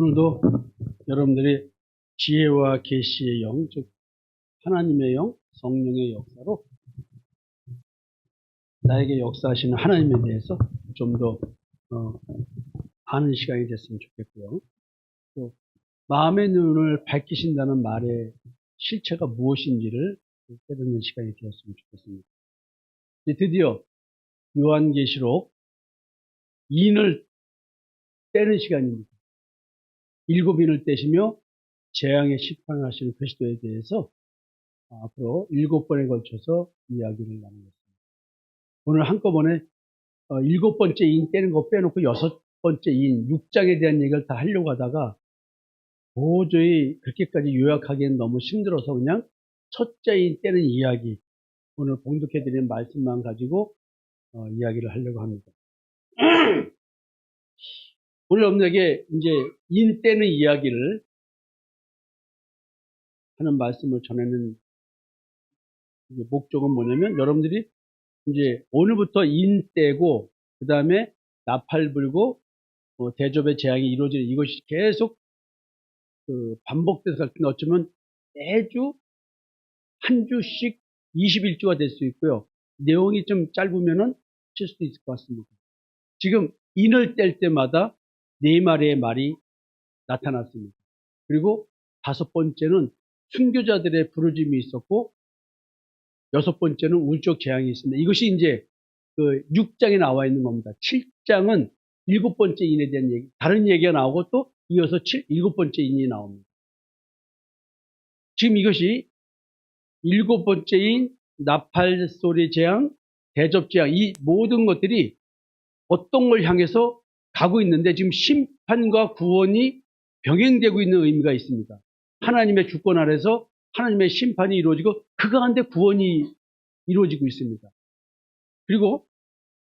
오늘도 여러분들이 지혜와 계시의 영, 즉 하나님의 영, 성령의 역사로 나에게 역사하시는 하나님에 대해서 좀 더 아는 시간이 됐으면 좋겠고요. 또 마음의 눈을 밝히신다는 말의 실체가 무엇인지를 깨닫는 시간이 되었으면 좋겠습니다. 이제 드디어 요한계시록 인을 떼는 시간입니다. 7인을 떼시며 재앙의 심판을 하시는 그리스도에 대해서 앞으로 7번에 걸쳐서 이야기를 나누겠습니다. 오늘 한꺼번에 7번째 인 떼는 거 빼놓고 6번째 인 6장에 대한 얘기를 다 하려고 하다가 도저히 그렇게까지 요약하기엔 너무 힘들어서 그냥 첫째 인 떼는 이야기, 오늘 봉독해드리는 말씀만 가지고 이야기를 하려고 합니다. 오늘 여러분에게 이제 인 떼는 이야기를 하는 말씀을 전하는 목적은 뭐냐면, 여러분들이 이제 오늘부터 인 떼고 그 다음에 나팔 불고 대접의 재앙이 이루어지는 이것이 계속 반복돼서 갈 텐데, 어쩌면 매주 한 주씩 21주가 될 수 있고요. 내용이 좀 짧으면은 칠 수도 있을 것 같습니다. 지금 인을 뗄 때마다 네 마리의 말이 나타났습니다. 그리고 5번째는 순교자들의 부르짐이 있었고, 6번째는 울적 재앙이 있습니다. 이것이 이제 그 6장에 나와 있는 겁니다. 7장은 7번째 인에 대한 얘기, 다른 얘기가 나오고 또 이어서 7번째 인이 나옵니다. 지금 이것이 7번째 인, 나팔 소리 재앙, 대접 재앙, 이 모든 것들이 어떤 걸 향해서 가고 있는데, 지금 심판과 구원이 병행되고 있는 의미가 있습니다. 하나님의 주권 아래서 하나님의 심판이 이루어지고 그 가운데 구원이 이루어지고 있습니다. 그리고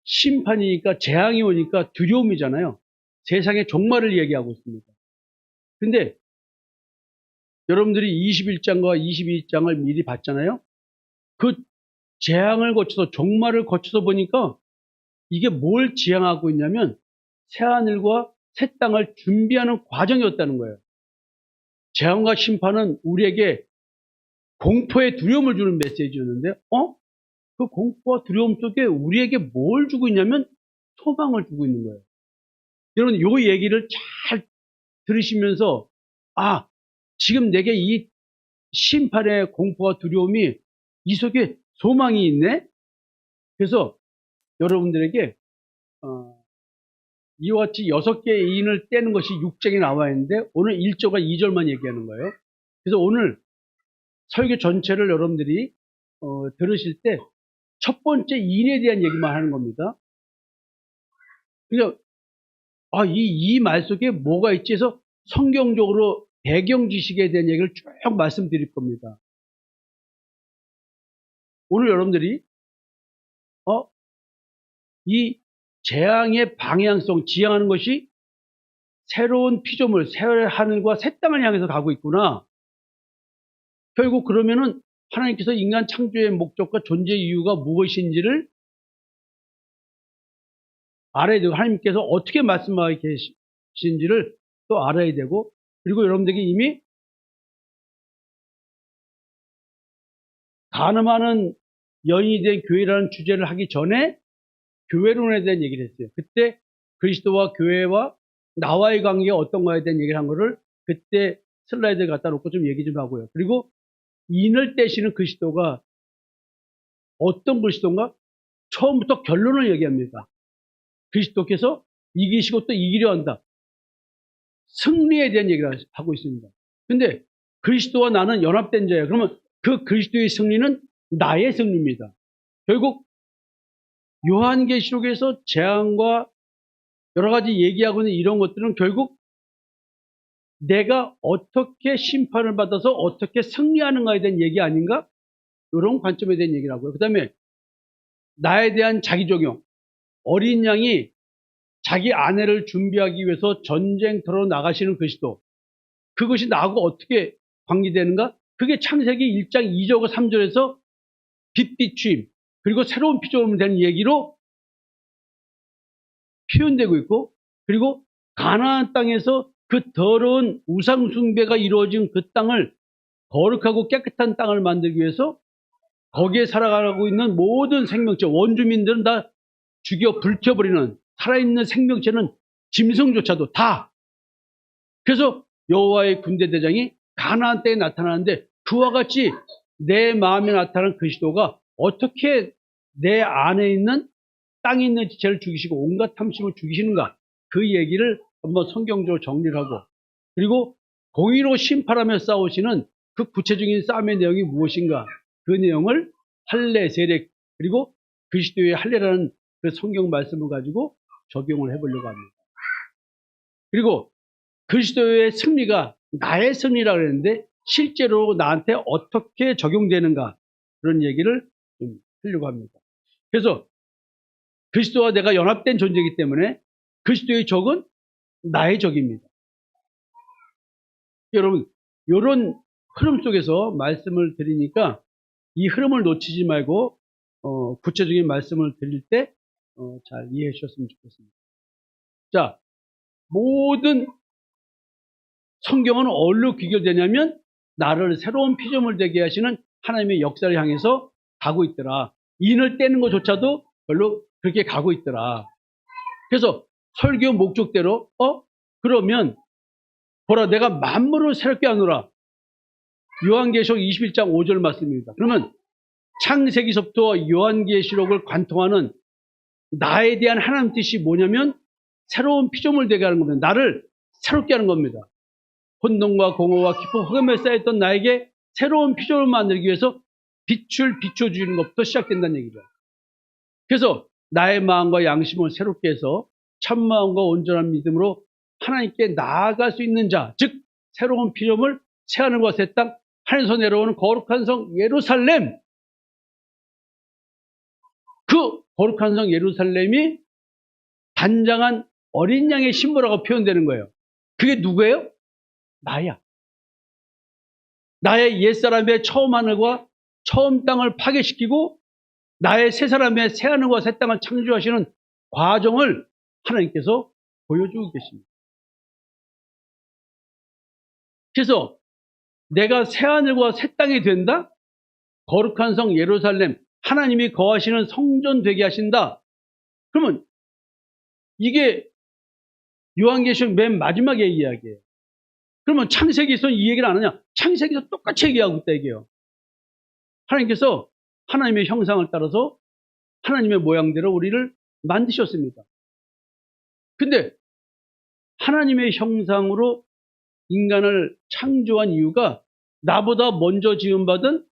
심판이니까, 재앙이 오니까 두려움이잖아요. 세상의 종말을 얘기하고 있습니다. 근데 여러분들이 21장과 22장을 미리 봤잖아요. 그 재앙을 거쳐서, 종말을 거쳐서 보니까 이게 뭘 지향하고 있냐면 새하늘과 새 땅을 준비하는 과정이었다는 거예요. 재앙과 심판은 우리에게 공포의 두려움을 주는 메시지였는데, 그 공포와 두려움 속에 우리에게 뭘 주고 있냐면 소망을 주고 있는 거예요. 여러분, 이 얘기를 잘 들으시면서, 지금 내게 이 심판의 공포와 두려움이 이 속에 소망이 있네? 그래서 여러분들에게 이와 같이 6개의 인을 떼는 것이 6장에 나와 있는데, 오늘 1절과 2절만 얘기하는 거예요. 그래서 오늘 설교 전체를 여러분들이 들으실 때 첫 번째 인에 대한 얘기만 하는 겁니다. 그러니까 이 말 속에 뭐가 있지 해서 성경적으로 배경 지식에 대한 얘기를 쭉 말씀드릴 겁니다. 오늘 여러분들이 이 재앙의 방향성, 지향하는 것이 새로운 피조물, 새 하늘과 새 땅을 향해서 가고 있구나. 결국 그러면은 하나님께서 인간 창조의 목적과 존재 이유가 무엇인지를 알아야 되고, 하나님께서 어떻게 말씀하고 계신지를 또 알아야 되고, 그리고 여러분들에게 이미 가늠하는 여인이 된 교회라는 주제를 하기 전에 교회론에 대한 얘기를 했어요. 그때 그리스도와 교회와 나와의 관계가 어떤 거에 대한 얘기를 한 거를 그때 슬라이드에 갖다 놓고 좀 얘기 좀 하고요. 그리고 인을 떼시는 그리스도가 어떤 그리스도인가? 처음부터 결론을 얘기합니다. 그리스도께서 이기시고 또 이기려 한다. 승리에 대한 얘기를 하고 있습니다. 근데 그리스도와 나는 연합된 자예요. 그러면 그 그리스도의 승리는 나의 승리입니다. 결국 요한계시록에서 재앙과 여러 가지 얘기하고 있는 이런 것들은 결국 내가 어떻게 심판을 받아서 어떻게 승리하는가에 대한 얘기 아닌가? 이런 관점에 대한 얘기를 하고요. 그 다음에 나에 대한 자기적용. 어린 양이 자기 아내를 준비하기 위해서 전쟁터로 나가시는 그리스도. 그것이 나하고 어떻게 관계되는가? 그게 창세기 1장 2절과 3절에서 빛 비추임, 그리고 새로운 피조물이 되는 얘기로 표현되고 있고, 그리고 가나안 땅에서 그 더러운 우상숭배가 이루어진 그 땅을 거룩하고 깨끗한 땅을 만들기 위해서 거기에 살아가고 있는 모든 생명체, 원주민들은 다 죽여 불켜버리는, 살아있는 생명체는 짐승조차도 다. 그래서 여호와의 군대 대장이 가나안 땅에 나타나는데, 그와 같이 내 마음에 나타난 그리스도가 어떻게 내 안에 있는 땅에 있는 지체를 죽이시고 온갖 탐심을 죽이시는가, 그 얘기를 한번 성경적으로 정리를 하고, 그리고 공의로 심판하며 싸우시는 그 구체적인 싸움의 내용이 무엇인가, 그 내용을 할례, 세례, 그리고 그리스도의 할례라는 그 성경 말씀을 가지고 적용을 해보려고 합니다. 그리고 그리스도의 승리가 나의 승리라고 했는데 실제로 나한테 어떻게 적용되는가, 그런 얘기를 좀 하려고 합니다. 그래서 그리스도와 내가 연합된 존재이기 때문에 그리스도의 적은 나의 적입니다. 여러분, 이런 흐름 속에서 말씀을 드리니까 이 흐름을 놓치지 말고 구체적인 말씀을 드릴 때 잘 이해해 주셨으면 좋겠습니다. 자, 모든 성경은 어디로 귀결되냐면 나를 새로운 피조물 되게 하시는 하나님의 역사를 향해서 가고 있더라. 인을 떼는 것조차도 별로 그렇게 가고 있더라. 그래서 설교 목적대로 그러면 보라, 내가 만물을 새롭게 하노라. 요한계시록 21장 5절 말씀입니다. 그러면 창세기서부터 요한계시록을 관통하는 나에 대한 하나님 뜻이 뭐냐면 새로운 피조물 되게 하는 겁니다. 나를 새롭게 하는 겁니다. 혼돈과 공허와 기쁨, 흑암에 쌓였던 나에게 새로운 피조물을 만들기 위해서 빛을 비춰주는 것부터 시작된다는 얘기죠. 그래서 나의 마음과 양심을 새롭게 해서 참마음과 온전한 믿음으로 하나님께 나아갈 수 있는 자, 즉 새로운 피조물, 새하늘과 새 땅, 하늘에서 내려오는 거룩한 성 예루살렘, 그 거룩한 성 예루살렘이 단장한 어린 양의 신부라고 표현되는 거예요. 그게 누구예요? 나야. 나의 옛사람의 처음 하늘과 처음 땅을 파괴시키고 나의 새 사람의 새 하늘과 새 땅을 창조하시는 과정을 하나님께서 보여주고 계십니다. 그래서 내가 새 하늘과 새 땅이 된다? 거룩한 성 예루살렘, 하나님이 거하시는 성전 되게 하신다. 그러면 이게 요한계시록 맨 마지막의 이야기예요. 그러면 창세기에서는 이 얘기를 안 하냐? 창세기에서 똑같이 얘기하고 있다 얘기예요. 하나님께서 하나님의 형상을 따라서 하나님의 모양대로 우리를 만드셨습니다. 근데 하나님의 형상으로 인간을 창조한 이유가 나보다 먼저 지음받은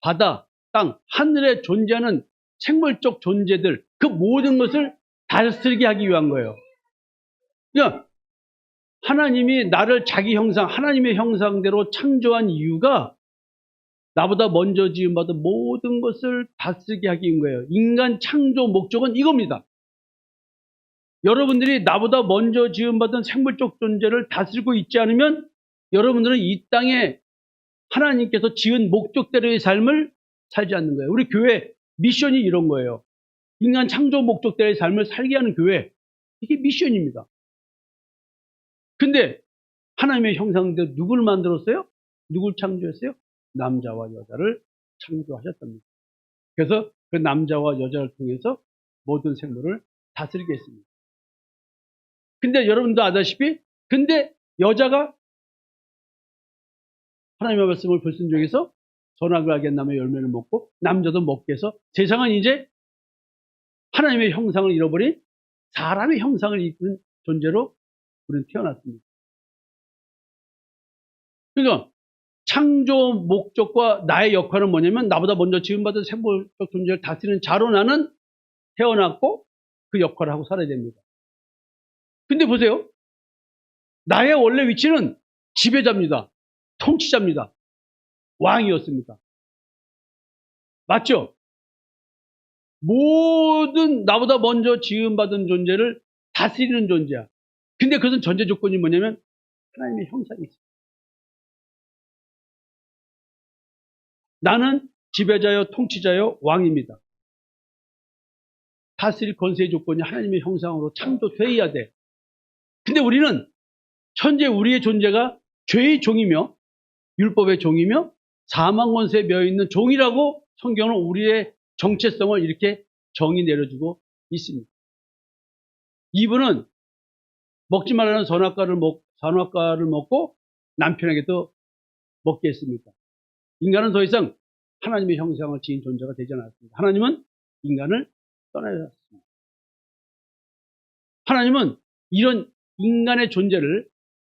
바다, 땅, 하늘에 존재하는 생물적 존재들, 그 모든 것을 다스리게 하기 위한 거예요. 그러니까 하나님이 나를 자기 형상, 하나님의 형상대로 창조한 이유가 나보다 먼저 지음받은 모든 것을 다스리게 하기 위한 거예요. 인간 창조 목적은 이겁니다. 여러분들이 나보다 먼저 지음받은 생물적 존재를 다스리고 있지 않으면 여러분들은 이 땅에 하나님께서 지은 목적대로의 삶을 살지 않는 거예요. 우리 교회 미션이 이런 거예요. 인간 창조 목적대로의 삶을 살게 하는 교회. 이게 미션입니다. 근데 하나님의 형상대로 누구를 만들었어요? 누굴 창조했어요? 남자와 여자를 창조하셨답니다. 그래서 그 남자와 여자를 통해서 모든 생물을 다스리게 했습니다. 근데 여러분도 아다시피, 근데 여자가 하나님의 말씀을 불순종해서 선악을 알게 한 나무의 열매를 먹고 남자도 먹게 해서 세상은 이제 하나님의 형상을 잃어버린 사람의 형상을 입은 존재로 우리는 태어났습니다. 그러니까 창조 목적과 나의 역할은 뭐냐면 나보다 먼저 지음받은 생물적 존재를 다스리는 자로 나는 태어났고 그 역할을 하고 살아야 됩니다. 근데 보세요. 나의 원래 위치는 지배자입니다. 통치자입니다. 왕이었습니다. 맞죠? 모든 나보다 먼저 지음받은 존재를 다스리는 존재야. 근데 그것은 전제 조건이 뭐냐면 하나님의 형상이 있어요. 나는 지배자요, 통치자요, 왕입니다. 다스릴 권세의 조건이 하나님의 형상으로 창조되어야 돼. 근데 우리는 현재 우리의 존재가 죄의 종이며 율법의 종이며 사망 권세에 매여 있는 종이라고 성경은 우리의 정체성을 이렇게 정의 내려주고 있습니다. 이분은 먹지 말라는 선악과를 먹고 남편에게도 먹게 했습니다. 인간은 더 이상 하나님의 형상을 지닌 존재가 되지 않았습니다. 하나님은 인간을 떠나셨습니다. 하나님은 이런 인간의 존재를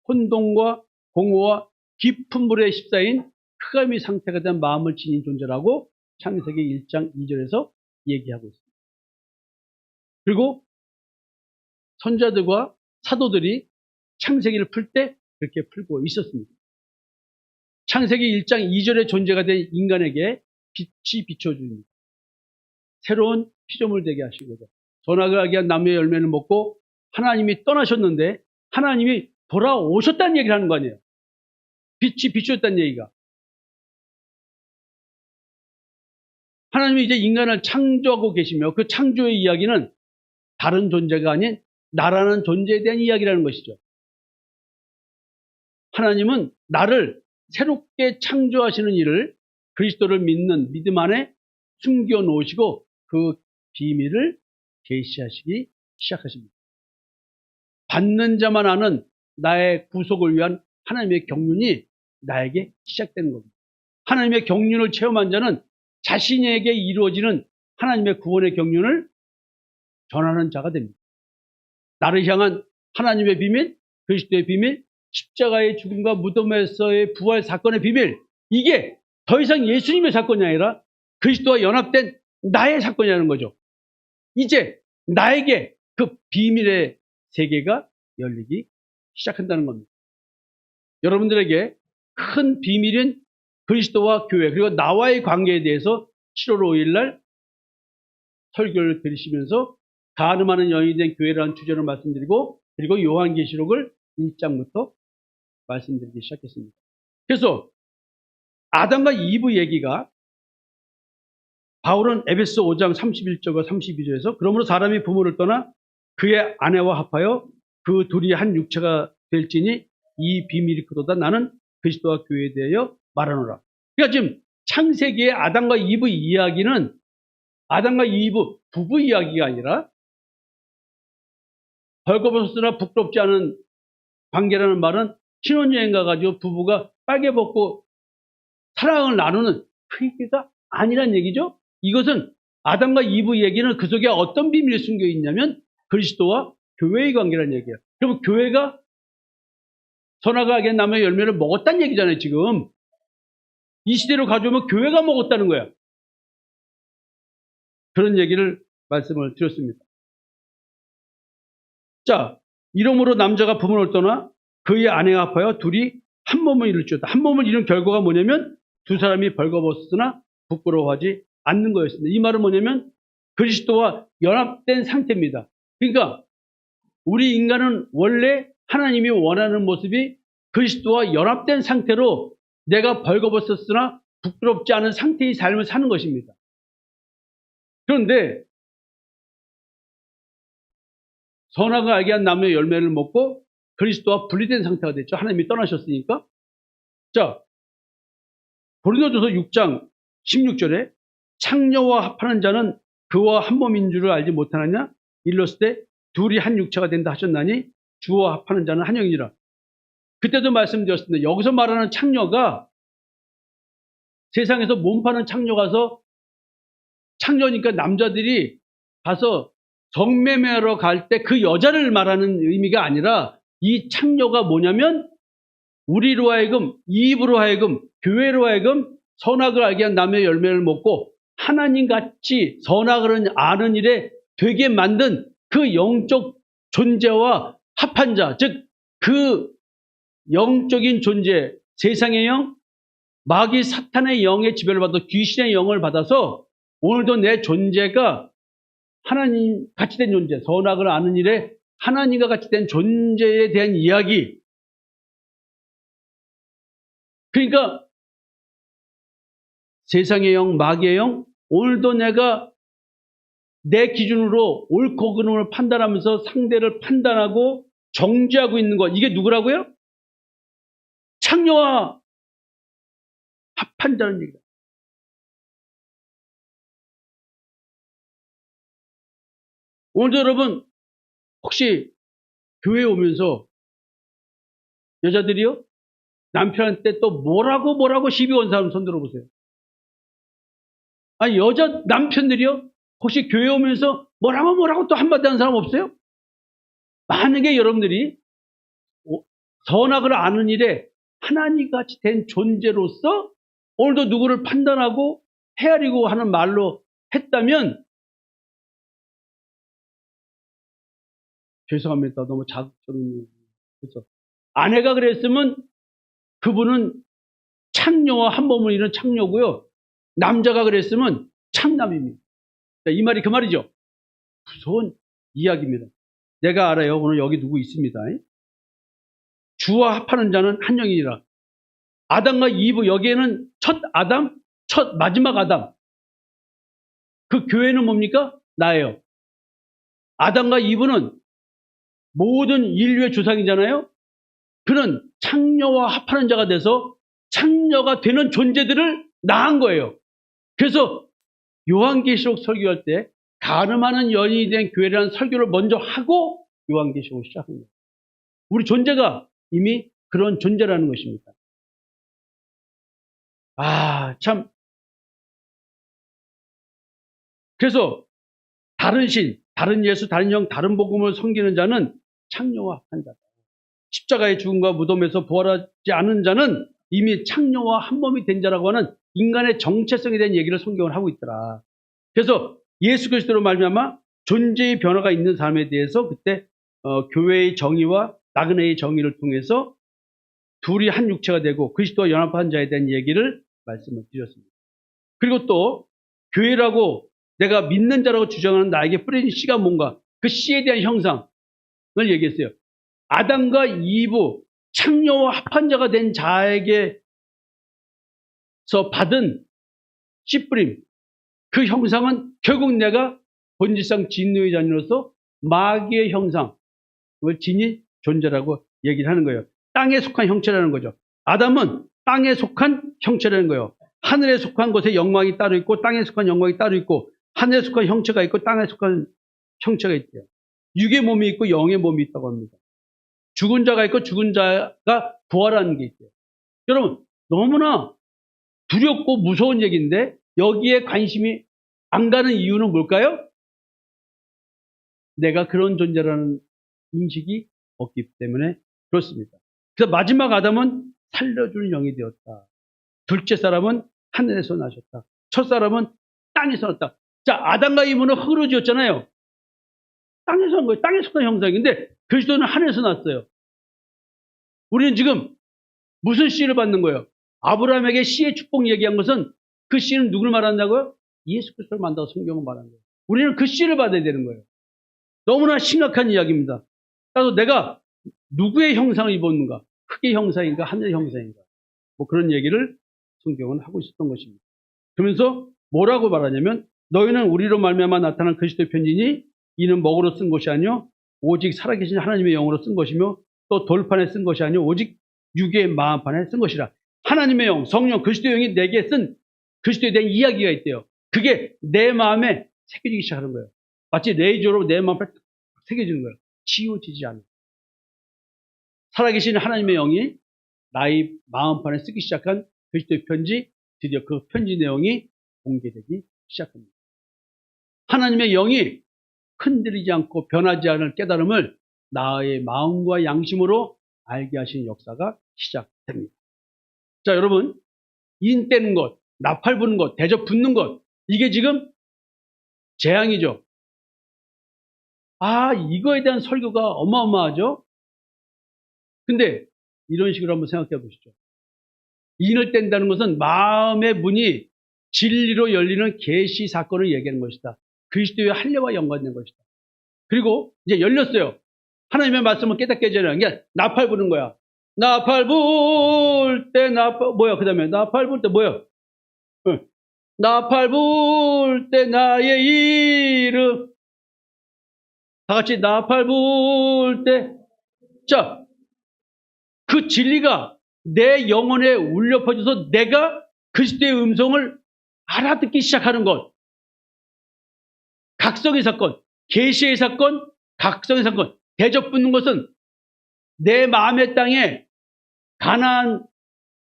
혼돈과 공허와 깊은 물에 휩싸인 흑암의 상태가 된 마음을 지닌 존재라고 창세기 1장 2절에서 얘기하고 있습니다. 그리고 선자들과 사도들이 창세기를 풀 때 그렇게 풀고 있었습니다. 창세기 1장 2절의 존재가 된 인간에게 빛이 비춰줍니다. 새로운 피조물 되게 하시고자 선악을 알게 한 나무의 열매를 먹고 하나님이 떠나셨는데 하나님이 돌아오셨다는 얘기를 하는 거 아니에요. 빛이 비추었다는 얘기가. 하나님이 이제 인간을 창조하고 계시며 그 창조의 이야기는 다른 존재가 아닌 나라는 존재에 대한 이야기라는 것이죠. 하나님은 나를 새롭게 창조하시는 일을 그리스도를 믿는 믿음 안에 숨겨 놓으시고 그 비밀을 계시하시기 시작하십니다. 받는 자만 아는 나의 구속을 위한 하나님의 경륜이 나에게 시작되는 겁니다. 하나님의 경륜을 체험한 자는 자신에게 이루어지는 하나님의 구원의 경륜을 전하는 자가 됩니다. 나를 향한 하나님의 비밀, 그리스도의 비밀, 십자가의 죽음과 무덤에서의 부활 사건의 비밀, 이게 더 이상 예수님의 사건이 아니라 그리스도와 연합된 나의 사건이라는 거죠. 이제 나에게 그 비밀의 세계가 열리기 시작한다는 겁니다. 여러분들에게 큰 비밀인 그리스도와 교회 그리고 나와의 관계에 대해서 7월 5일 날 설교를 들으시면서 가늠하는 영이 된 교회라는 주제로 말씀드리고 그리고 요한계시록을 1장부터 말씀드리기 시작했습니다. 그래서 아담과 이브 얘기가 바울은 에베소 5장 31절과 32절에서 그러므로 사람이 부모를 떠나 그의 아내와 합하여 그 둘이 한 육체가 될지니 이 비밀이 그도다 나는 그리스도와 교회에 대하여 말하노라. 그러니까 지금 창세기의 아담과 이브 이야기는 아담과 이브 부부 이야기가 아니라 벌거벗었으나 부끄럽지 않은 관계라는 말은 신혼여행 가가지고 부부가 빨개 벗고 사랑을 나누는 그 얘기가 아니란 얘기죠. 이것은 아담과 이브 얘기는 그 속에 어떤 비밀이 숨겨 있냐면 그리스도와 교회의 관계라는 얘기예요. 그럼 교회가 선악을 알게 한 나무의 열매를 먹었다는 얘기잖아요. 지금 이 시대로 가져오면 교회가 먹었다는 거야. 그런 얘기를 말씀을 드렸습니다. 자, 이러므로 남자가 부모를 떠나 그의 아내가 합하여 둘이 한 몸을 이룰지어다. 한 몸을 이룬 결과가 뭐냐면 두 사람이 벌거벗었으나 부끄러워하지 않는 거였습니다. 이 말은 뭐냐면 그리스도와 연합된 상태입니다. 그러니까 우리 인간은 원래 하나님이 원하는 모습이 그리스도와 연합된 상태로 내가 벌거벗었으나 부끄럽지 않은 상태의 삶을 사는 것입니다. 그런데 선악을 알게 한 나무의 열매를 먹고 그리스도와 분리된 상태가 됐죠. 하나님이 떠나셨으니까. 자, 고린도전서 6장 16절에 창녀와 합하는 자는 그와 한 몸인 줄을 알지 못하느냐? 일렀을 때 둘이 한 육체가 된다 하셨나니 주와 합하는 자는 한 영이니라. 그때도 말씀드렸습니다. 여기서 말하는 창녀가 세상에서 몸 파는 창녀 가서 창녀니까 남자들이 가서 성매매하러 갈 때 그 여자를 말하는 의미가 아니라 이 창녀가 뭐냐면 우리로 하여금 이입으로 하여금 교회로 하여금 선악을 알게 한 나무의 열매를 먹고 하나님같이 선악을 아는 일에 되게 만든 그 영적 존재와 합한 자, 즉 그 영적인 존재, 세상의 영, 마귀 사탄의 영의 지배를 받아 귀신의 영을 받아서 오늘도 내 존재가 하나님 같이 된 존재, 선악을 아는 일에 하나님과 같이 된 존재에 대한 이야기. 그러니까 세상의 영, 마귀의 영, 오늘도 내가 내 기준으로 옳고 그름을 판단하면서 상대를 판단하고 정죄하고 있는 것, 이게 누구라고요? 창녀와 합한 자는 얘기다. 오늘도 여러분 혹시 교회 오면서 여자들이요? 남편한테 또 뭐라고 시비 건 사람 손 들어보세요. 아니 남편들이요? 혹시 교회 오면서 뭐라고 또 한마디 하는 사람 없어요? 만약에 여러분들이 선악을 아는 일에 하나님같이 된 존재로서 오늘도 누구를 판단하고 헤아리고 하는 말로 했다면 죄송합니다. 너무 자극적인 그렇죠. 아내가 그랬으면 그분은 창녀와 한 몸을 이룬 창녀고요. 남자가 그랬으면 창남입니다. 이 말이 그 말이죠. 무서운 이야기입니다. 내가 알아요. 오늘 여기 누구 있습니다. 주와 합하는 자는 한 영이니라. 아담과 이브, 여기에는 첫 아담, 첫 마지막 아담. 그 교회는 뭡니까? 나예요. 아담과 이브는 모든 인류의 조상이잖아요. 그는 창녀와 합하는 자가 돼서 창녀가 되는 존재들을 낳은 거예요. 그래서 요한계시록 설교할 때 가늠하는 연인이 된 교회라는 설교를 먼저 하고 요한계시록을 시작합니다. 우리 존재가 이미 그런 존재라는 것입니다. 참. 그래서 다른 신, 다른 예수, 다른 영, 다른 복음을 섬기는 자는 창녀와 합한 자다. 십자가의 죽음과 무덤에서 부활하지 않은 자는 이미 창녀와 한 몸이 된 자라고 하는 인간의 정체성에 대한 얘기를 성경을 하고 있더라. 그래서 예수 그리스도로 말미암아 존재의 변화가 있는 삶에 대해서 그때 교회의 정의와 나그네의 정의를 통해서 둘이 한 육체가 되고 그리스도와 연합한 자에 대한 얘기를 말씀을 드렸습니다. 그리고 또 교회라고 내가 믿는 자라고 주장하는 나에게 뿌려진 씨가 뭔가, 그 씨에 대한 형상을 얘기했어요. 아담과 이브, 창녀와 합한 자가 된 자에게서 받은 씨뿌림, 그 형상은 결국 내가 본질상 진노의 자녀로서 마귀의 형상을 지닌 존재라고 얘기를 하는 거예요. 땅에 속한 형체라는 거죠. 아담은 땅에 속한 형체라는 거예요. 하늘에 속한 것에 영광이 따로 있고 땅에 속한 영광이 따로 있고 하늘에 속한 형체가 있고 땅에 속한 형체가 있대요. 육의 몸이 있고 영의 몸이 있다고 합니다. 죽은 자가 있고 죽은 자가 부활하는 게 있대요. 여러분 너무나 두렵고 무서운 얘기인데 여기에 관심이 안 가는 이유는 뭘까요? 내가 그런 존재라는 인식이 없기 때문에 그렇습니다. 그래서 마지막 아담은 살려주는 영이 되었다. 둘째 사람은 하늘에서 나셨다. 첫 사람은 땅에서 났다. 자, 아담과 이브는 흙으로 지었잖아요. 땅에서 한 거예요. 땅에 속한 형상인데 그리스도는 하늘에서 났어요. 우리는 지금 무슨 씨를 받는 거예요? 아브라함에게 씨의 축복 얘기한 것은 그 씨는 누구를 말한다고요? 예수 그리스도를 만나고 성경은 말하는 거예요. 우리는 그 씨를 받아야 되는 거예요. 너무나 심각한 이야기입니다. 따로 내가 누구의 형상을 입었는가? 흙의 형상인가? 하늘의 형상인가? 뭐 그런 얘기를 성경은 하고 있었던 것입니다. 그러면서 뭐라고 말하냐면 너희는 우리로 말미암아 나타난 그리스도의 편지니 이는 먹으로 쓴 것이 아니요 오직 살아계신 하나님의 영으로 쓴 것이며 또 돌판에 쓴 것이 아니요 오직 육의 마음판에 쓴 것이라. 하나님의 영, 성령, 그리스도의 영이 내게 쓴 그리스도에 대한 이야기가 있대요. 그게 내 마음에 새겨지기 시작하는 거예요. 마치 레이저로 내 마음에 새겨지는 거예요. 지워지지 않아요. 살아계신 하나님의 영이 나의 마음판에 쓰기 시작한 그리스도의 편지, 드디어 그 편지 내용이 공개되기 시작합니다. 하나님의 영이 흔들리지 않고 변하지 않을 깨달음을 나의 마음과 양심으로 알게 하시는 역사가 시작됩니다. 자, 여러분, 인 떼는 것, 나팔 부는 것, 대접 붙는 것, 이게 지금 재앙이죠. 이거에 대한 설교가 어마어마하죠? 근데 이런 식으로 한번 생각해 보시죠. 인을 뗀다는 것은 마음의 문이 진리로 열리는 계시 사건을 얘기하는 것이다. 그리스도의 할례와 연관된 것이다. 그리고 이제 열렸어요. 하나님의 말씀을 깨닫게 해주는 게 나팔 부는 거야. 나팔 불 때 뭐야? 그 다음에 나팔 불 때 뭐야? 나팔 불 때 나의 이름. 다 같이 나팔 불 때 자, 그 진리가 내 영혼에 울려 퍼져서 내가 그리스도의 음성을 알아듣기 시작하는 것. 각성의 사건, 계시의 사건, 각성의 사건. 대접받는 것은 내 마음의 땅에, 가나안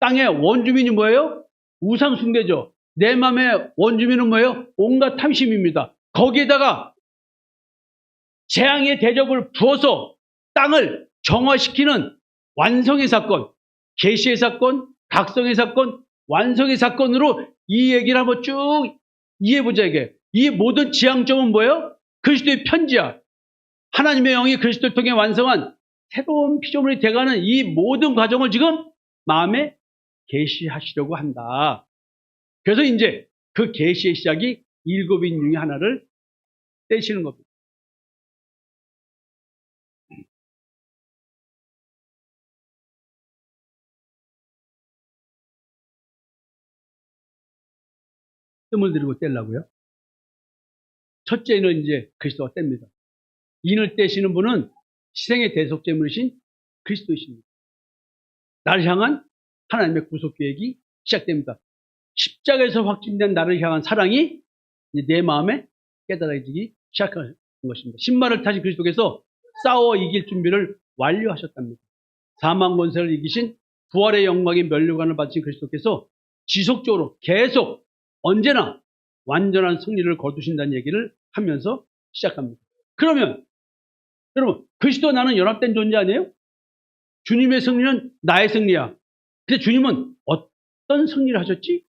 땅의 원주민이 뭐예요? 우상 숭배죠. 내 마음의 원주민은 뭐예요? 온갖 탐심입니다. 거기에다가 재앙의 대접을 부어서 땅을 정화시키는 완성의 사건, 계시의 사건, 각성의 사건, 완성의 사건으로 이 얘기를 한번 쭉 이해해보자. 이 모든 지향점은 뭐예요? 그리스도의 편지야. 하나님의 영이 그리스도를 통해 완성한 새로운 피조물이 돼가는 이 모든 과정을 지금 마음에 계시하시려고 한다. 그래서 이제 그 계시의 시작이 7인 중에 하나를 떼시는 겁니다. 뜸을 들이고 떼려고요. 첫째는 이제 그리스도가 뗍니다. 인을 떼시는 분은 희생의 대속제물이신 그리스도이십니다. 나를 향한 하나님의 구속 계획이 시작됩니다. 십자가에서 확증된 나를 향한 사랑이 내 마음에 깨달아지기 시작하는 것입니다. 신발을 타신 그리스도께서 싸워 이길 준비를 완료하셨답니다. 사망 권세를 이기신 부활의 영광의 면류관을 받으신 그리스도께서 지속적으로 계속 언제나 완전한 승리를 거두신다는 얘기를 하면서 시작합니다. 그러면 여러분, 그리스도와 나는 연합된 존재 아니에요? 주님의 승리는 나의 승리야. 근데 주님은 어떤 승리를 하셨지?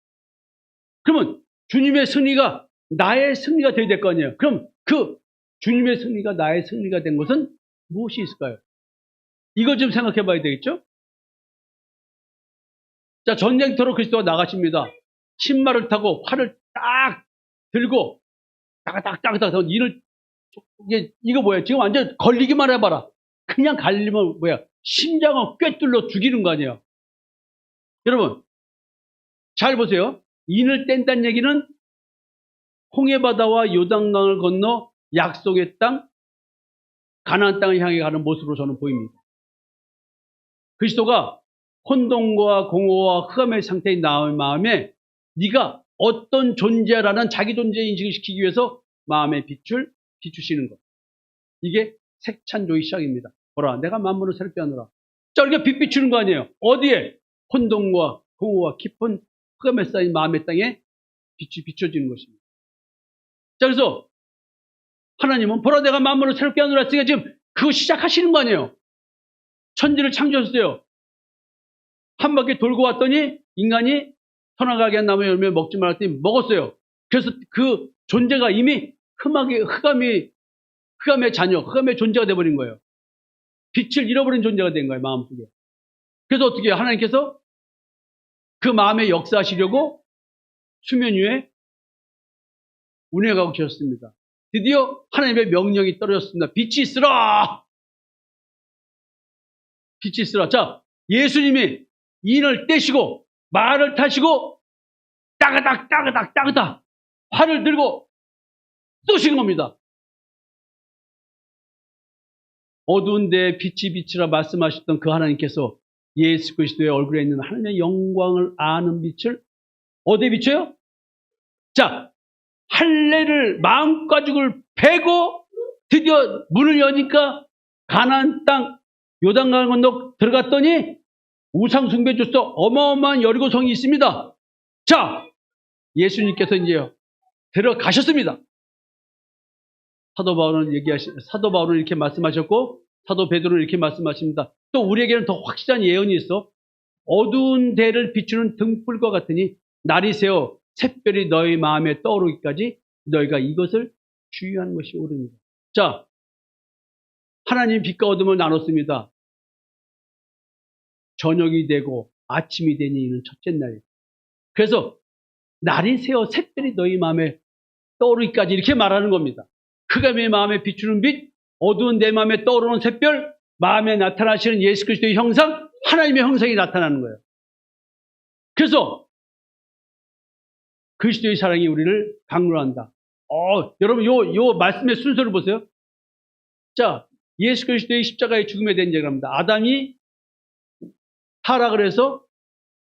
그러면 주님의 승리가 나의 승리가 되어야 될 거 아니에요? 그럼 그 주님의 승리가 나의 승리가 된 것은 무엇이 있을까요? 이거 좀 생각해 봐야 되겠죠? 자, 전쟁터로 그리스도가 나가십니다. 신발을 타고 활을 딱 들고 따가닥따가닥 이를 이거 뭐야? 지금 완전 걸리기만 해봐라. 그냥 갈리면 뭐야? 심장을 꿰뚫려 죽이는 거 아니에요? 여러분, 잘 보세요. 인을 뗀다는 얘기는 홍해바다와 요단강을 건너 약속의 땅, 가나안 땅을 향해 가는 모습으로 저는 보입니다. 그리스도가 혼돈과 공허와 흑암의 상태인 나의 마음에 네가 어떤 존재라는 자기 존재 인식을 시키기 위해서 마음의 빛을 비추시는 것. 이게 색찬조의 시작입니다. 보라, 내가 만물을 새롭게 하노라. 자, 우리가 빛 비추는 거 아니에요? 어디에? 혼돈과 공허와 깊은 흑암에 쌓인 마음의 땅에 빛이 비춰지는 것입니다. 자, 그래서 하나님은 보라, 내가 만물을 새롭게 하노라 했으니까 지금 그거 시작하시는 거 아니에요? 천지를 창조하셨어요. 한 바퀴 돌고 왔더니 인간이 선악하게 한 나무의 열매 먹지 말았더니 먹었어요. 그래서 그 존재가 이미 흑암의 자녀, 흑암의 존재가 돼버린 거예요. 빛을 잃어버린 존재가 된 거예요, 마음속에. 그래서 어떻게 해요? 하나님께서 그 마음에 역사하시려고 수면 위에 운행하고 계셨습니다. 드디어 하나님의 명령이 떨어졌습니다. 빛이 있으라! 빛이 있으라. 자, 예수님이 인을 떼시고 말을 타시고 따그닥 활을 들고 쏘신 겁니다. 어두운 데에 빛이 비치라 말씀하셨던 그 하나님께서 예수 그리스도의 얼굴에 있는 하나님의 영광을 아는 빛을 어디에 비춰요? 자, 할례를 마음가죽을 베고 드디어 문을 여니까 가나안 땅 요단강을 건너 들어갔더니 우상 숭배조서 어마어마한 여리고성이 있습니다. 자, 예수님께서 이제 들어가셨습니다. 사도 바울은 이렇게 말씀하셨고 사도 베드로는 이렇게 말씀하십니다. 또 우리에게는 더 확실한 예언이 있어. 어두운 데를 비추는 등불과 같으니 날이 새어 샛별이 너희 마음에 떠오르기까지 너희가 이것을 주의하는 것이 옳으니라. 자, 하나님 빛과 어둠을 나눴습니다. 저녁이 되고 아침이 되니 이는 첫째 날이에요. 그래서 날이 새어 샛별이 너희 마음에 떠오르기까지 이렇게 말하는 겁니다. 흑암의 마음에 비추는 빛, 어두운 내 마음에 떠오르는 샛별, 마음에 나타나시는 예수 그리스도의 형상, 하나님의 형상이 나타나는 거예요. 그래서 그리스도의 사랑이 우리를 강론한다. 여러분 요 말씀의 순서를 보세요. 자, 예수 그리스도의 십자가의 죽음에 대한 얘기를 합니다. 아담이 타락을 해서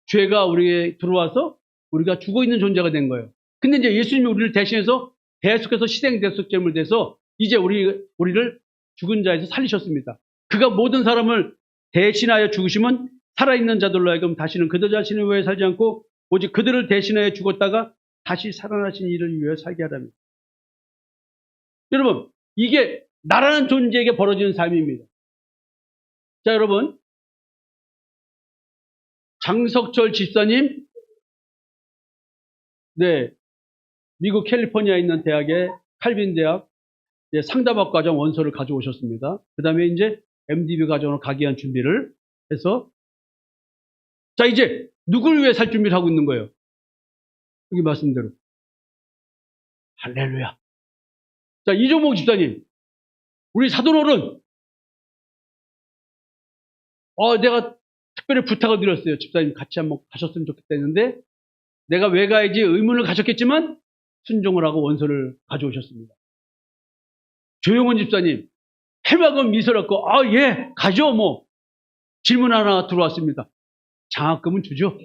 죄가 우리에게 들어와서 우리가 죽어 있는 존재가 된 거예요. 근데 이제 예수님이 우리를 대신해서 대속해서 희생 대속제물 돼서 이제 우리를 죽은 자에서 살리셨습니다. 그가 모든 사람을 대신하여 죽으시면 살아있는 자들로 하여금 다시는 그들 자신을 위해 살지 않고 오직 그들을 대신하여 죽었다가 다시 살아나신 이를 위해 살게 하랍니다. 여러분, 이게 나라는 존재에게 벌어지는 삶입니다. 자, 여러분, 장석철 집사님, 네, 미국 캘리포니아에 있는 대학의 칼빈 대학 상담학 과정 원서를 가져오셨습니다. 그 다음에 이제 MDB 과정으로 가기 위한 준비를 해서, 자, 이제 누굴 위해 살 준비를 하고 있는 거예요? 여기 말씀대로. 할렐루야. 자, 이종목 집사님, 우리 사도놀은, 내가 특별히 부탁을 드렸어요. 집사님 같이 한번 가셨으면 좋겠다 했는데, 내가 왜 가야지 의문을 가졌겠지만, 순종을 하고 원서를 가져오셨습니다. 조용원 집사님, 해맑은 미소를 갖고, 예, 가죠, 뭐. 질문 하나 들어왔습니다. 장학금은 주죠?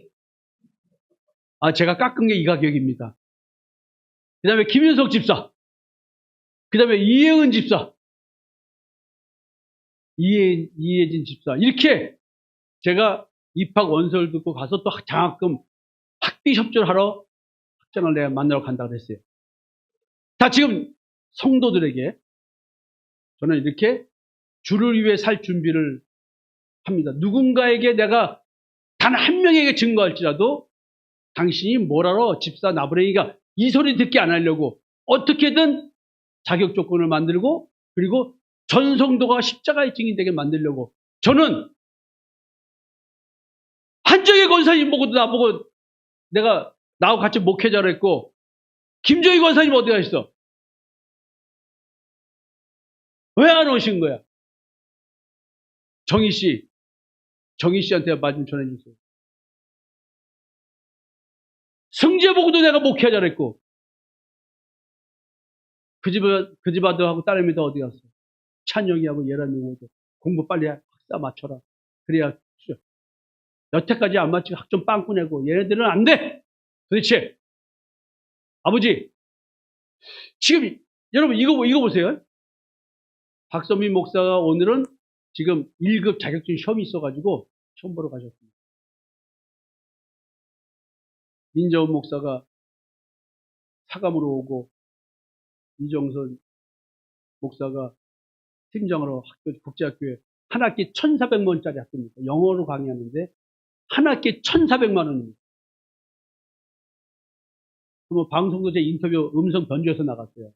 제가 깎은 게 이 가격입니다. 그 다음에 김윤석 집사, 그 다음에 이혜은 집사, 이혜진 집사, 이렇게 제가 입학 원서를 듣고 가서 또 장학금 학비 협조하러 학장을 내가 만나러 간다고 했어요. 다 지금 성도들에게 저는 이렇게 주를 위해 살 준비를 합니다. 누군가에게 내가 단 한 명에게 증거할지라도 당신이 뭘 알아? 집사 나부랭이가 이 소리 듣게 안 하려고 어떻게든 자격 조건을 만들고 그리고 전 성도가 십자가의 증인되게 만들려고 저는 한정희 권사님 보고도 나보고 내가 나하고 같이 목회자를 했고 김정희 권사님 어디 가셨어? 왜 안 오신 거야? 정희 씨한테 말좀 전해주세요. 승재 보고도 내가 목회자를 했고 그 집 아들하고 딸내미도 어디 갔어? 찬영이하고 예란이하고 공부 빨리 학사 맞춰라. 그래야 여태까지 안 맞추고 학점 빵꾸 내고 얘네들은 안 돼. 도대체 아버지 지금 여러분 이거 보세요. 박선민 목사가 오늘은 지금 1급 자격증 시험이 있어가지고 시험 보러 가셨습니다. 민정훈 목사가 사감으로 오고 이정선 목사가 팀장으로 국제학교에 한 학기 1,400만 원짜리 학교입니다. 영어로 강의하는데 한 학기 1,400만 원입니다. 그러면 방송도 제 인터뷰 음성 변조해서 나갔어요.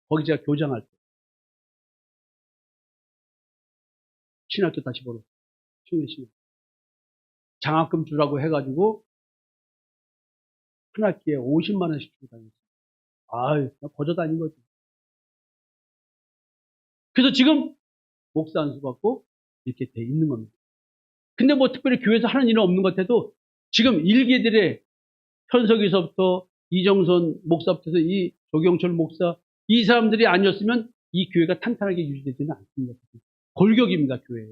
거기 제가 교장할 때. 신학교 다시 보러. 충분히 장학금 주라고 해가지고 한 학기에 50만 원씩 주고 다녔어요. 거저 다닌 거지. 그래서 지금 목사 안수 받고 이렇게 돼 있는 겁니다. 근데 뭐 특별히 교회에서 하는 일은 없는 것 같아도 지금 일개들의 현석이서부터 이정선 목사부터 이 조경철 목사 이 사람들이 아니었으면 이 교회가 탄탄하게 유지되지는 않습니다. 골격입니다, 교회에.